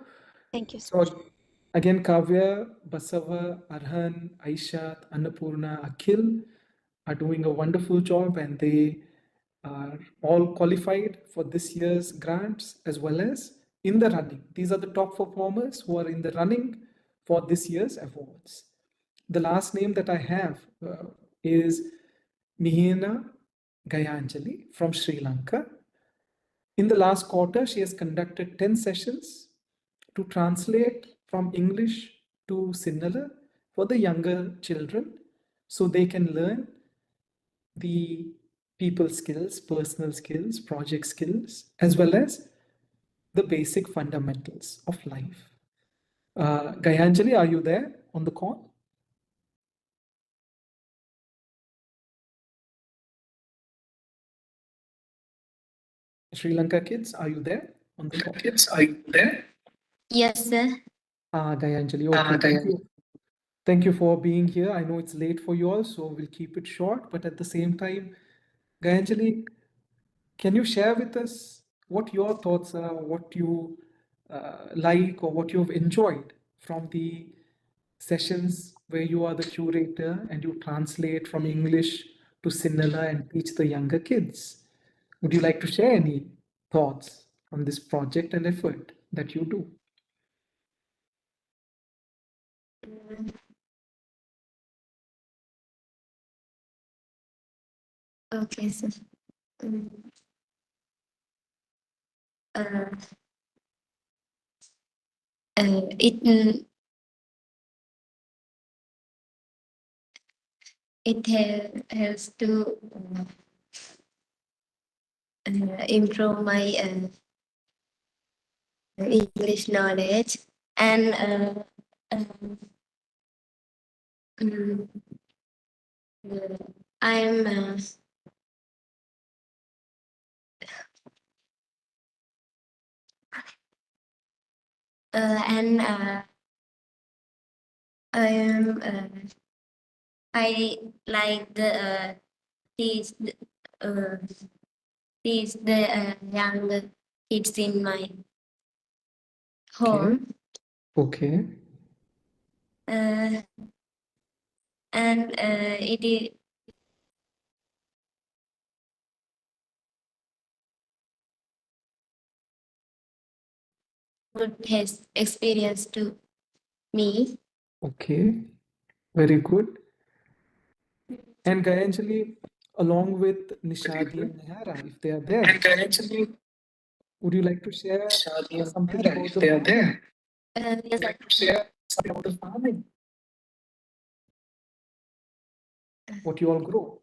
Thank you, sir. So again, Kavya, Basava, Arhan, Aishat, Annapurna, Akhil are doing a wonderful job, and they are all qualified for this year's grants as well as in the running. These are the top performers who are in the running for this year's awards. The last name that I have is Mihina Gayanjali from Sri Lanka. In the last quarter, she has conducted 10 sessions to translate from English to Sinhala for the younger children so they can learn the people skills, personal skills, project skills, as well as the basic fundamentals of life. Gayanjali, are you there on the call? Sri Lanka kids, are you there on the call? Kids, are you there? Yes, sir. Gayanjali, okay, thank you. Thank you for being here. I know it's late for you all, so we'll keep it short, but at the same time, Gayanjali, can you share with us what your thoughts are, what you like, or what you've enjoyed from the sessions where you are the curator and you translate from English to Sinhala and teach the younger kids? Would you like to share any thoughts on this project and effort that you do? Okay, sir. Mm, uh, it helps to improve my English knowledge, and mm, I'm and I am I like the teach uh, teach the young kids in my home. Okay. And it is good has experience to me. Okay. Very good. And Gayanjali, along with Nishadi and Nehara, if they are there, would you like to share something about the farming? Yes, Something about the farming? What you all grow?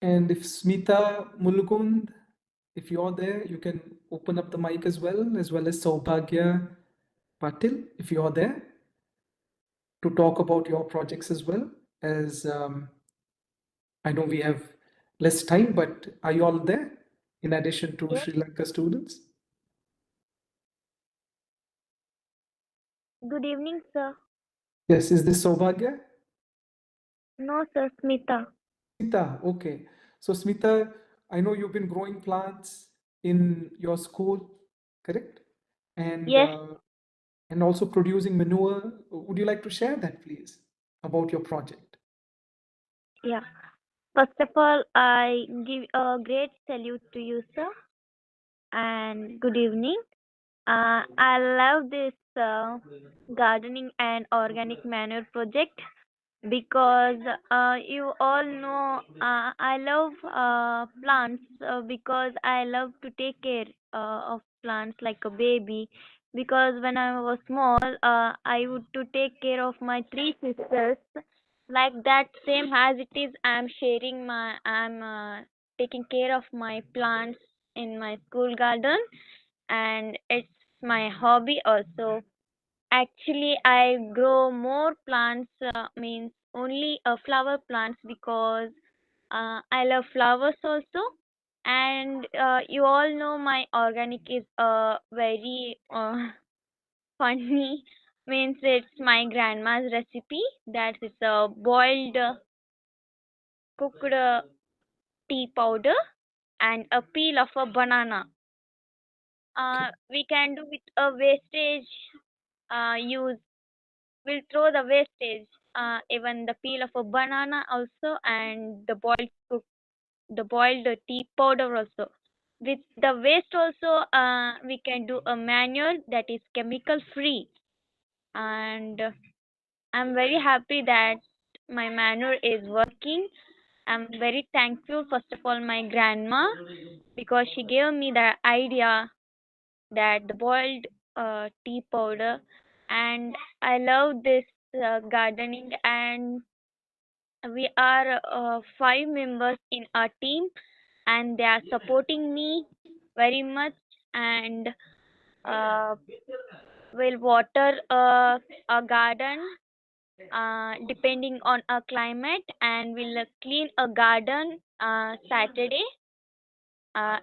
And if Smita Mulukund, if you're there, you can open up the mic as well as Saubhagya Patil, if you're there, to talk about your projects as well. As I know we have less time, but are you all there in addition to Yes. Sri Lanka students? Good evening, sir. Yes, is this Saubhagya? No, sir, Smita. Smita, okay. So Smita, I know you've been growing plants in your school, correct? And Yes. and also producing manure. Would you like to share that, please, about your project? Yeah. First of all, I give a great salute to you, sir, and good evening. I love this gardening and organic manure project. because you all know I love plants because I love to take care of plants like a baby. Because when I was small, I would to take care of my three sisters. Like that same as it is, I'm taking care of my plants in my school garden, and it's my hobby also. Actually, I grow more plants, means only flower plants because I love flowers also. And you all know my organic is very funny. Means it's my grandma's recipe. That is a boiled cooked tea powder and a peel of a banana. We can do with a wastage use. We'll throw the wastage, even the peel of a banana also, and the boiled tea powder also. With the waste also, we can do a manure that is chemical free. And I'm very happy that my manure is working. I'm very thankful, first of all, my grandma, because she gave me the idea that the boiled tea powder. And I love this gardening, and we are 5 members in our team, and they are supporting me very much. And uh, will water a garden depending on a climate, and will clean a garden Saturday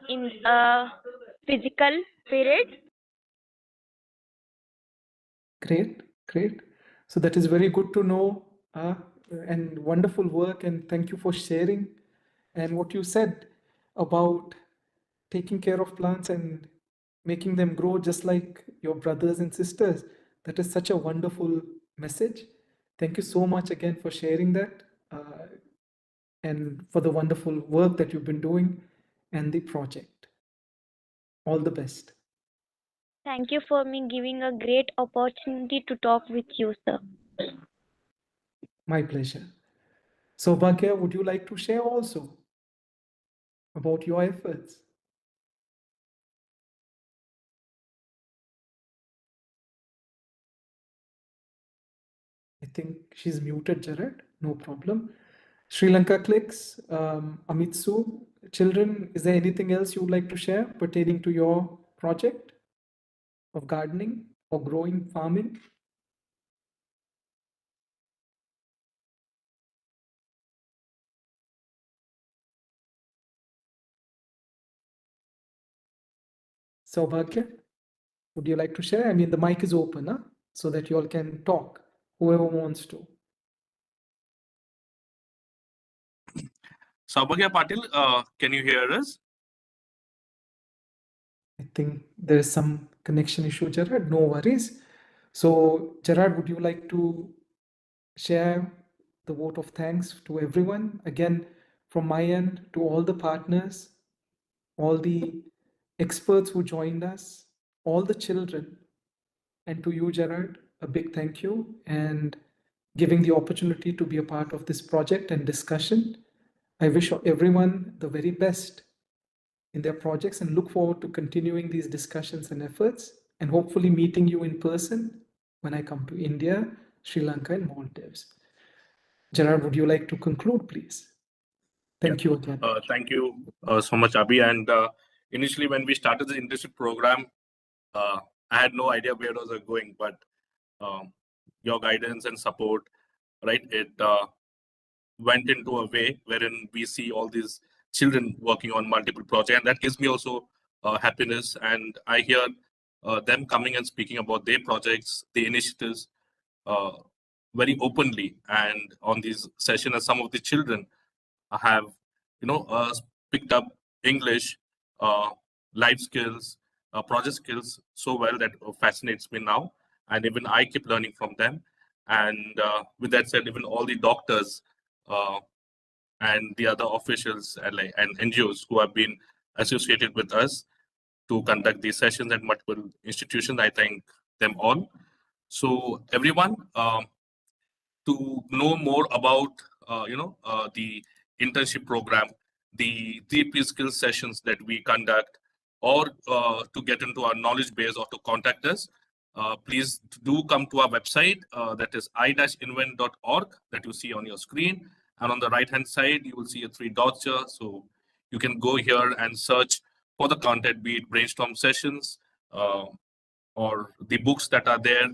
in a physical period. Great, great. So that is very good to know, and wonderful work. And thank you for sharing. And what you said about taking care of plants and making them grow just like your brothers and sisters, that is such a wonderful message. Thank you so much again for sharing that, and for the wonderful work that you've been doing and the project. All the best. Thank you for me giving a great opportunity to talk with you, sir. My pleasure. So, Bhagya, would you like to share also about your efforts? I think she's muted, Jared. No problem. Sri Lanka clicks, Amitsu. Children, is there anything else you would like to share pertaining to your project of gardening or growing farming? Saubhagya, would you like to share? I mean, the mic is open, huh? So that you all can talk, whoever wants to. Saubhagya Patil, can you hear us? I think there is some connection issue, Gerard. No worries. So, Gerard, would you like to share the vote of thanks to everyone? Again, from my end, to all the partners, all the experts who joined us, all the children, and to you, Gerard, a big thank you, and giving the opportunity to be a part of this project and discussion. I wish everyone the very best in their projects and look forward to continuing these discussions and efforts, and hopefully meeting you in person when I come to India, Sri Lanka, and Maldives. Gerard, would you like to conclude, please? Thank you again. Thank you so much, Abhi. And initially, when we started the internship program, I had no idea where it was going, but your guidance and support, right, it went into a way wherein we see all these children working on multiple projects, and that gives me also happiness. And I hear them coming and speaking about their projects, the initiatives, uh, very openly. And on these sessions, as some of the children have, picked up English, uh, life skills, project skills so well that fascinates me now. And even I keep learning from them. And with that said, even all the doctors uh, and the other officials and NGOs who have been associated with us to conduct these sessions at multiple institutions, I thank them all. So everyone, to know more about the internship program, the 3P skill sessions that we conduct, or to get into our knowledge base or to contact us, please do come to our website, that is i-invent.org, that you see on your screen. And on the right hand side, you will see a 3 dots here. So you can go here and search for the content, be it brainstorm sessions or the books that are there,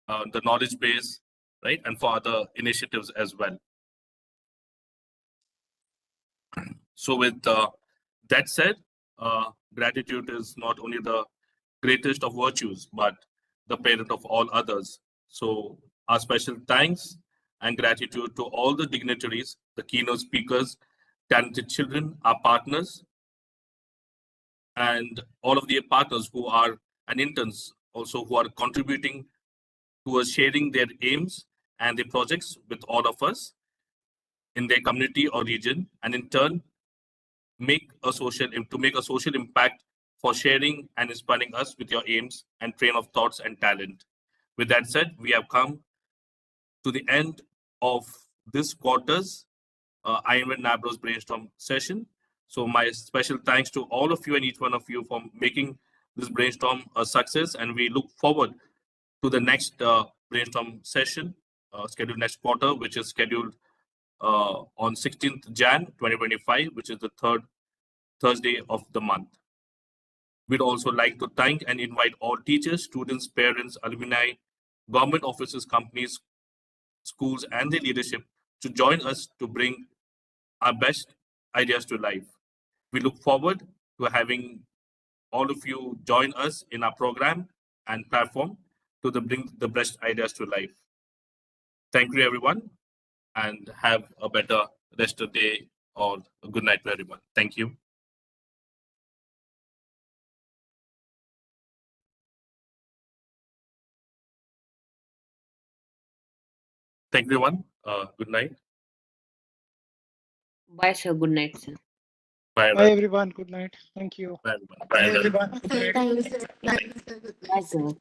the knowledge base, right? And for other initiatives as well. So with that said, gratitude is not only the greatest of virtues, but the parent of all others. So our special thanks and gratitude to all the dignitaries, the keynote speakers, talented children, our partners, and all of the partners who are and interns also who are contributing towards sharing their aims and their projects with all of us in their community or region, and in turn make a social impact for sharing and inspiring us with your aims and train of thoughts and talent. With that said, we have come to the end of this quarter's iINVENT NABRO's brainstorm session. So my special thanks to all of you and each one of you for making this brainstorm a success, and we look forward to the next brainstorm session scheduled next quarter, which is scheduled on 16th Jan 2025, which is the third Thursday of the month. We'd also like to thank and invite all teachers, students, parents, alumni, government offices, companies, schools, and their leadership to join us to bring our best ideas to life. We look forward to having all of you join us in our program and platform to bring the best ideas to life. Thank you, everyone, and have a better rest of the day or a good night to everyone. Thank you. Thank you, everyone. Good night. Bye, sir. Good night, sir. Bye, Bye, everyone. Good night. Thank you. Bye, everyone. Bye, everyone. Good night. Thank you, sir. Bye, sir.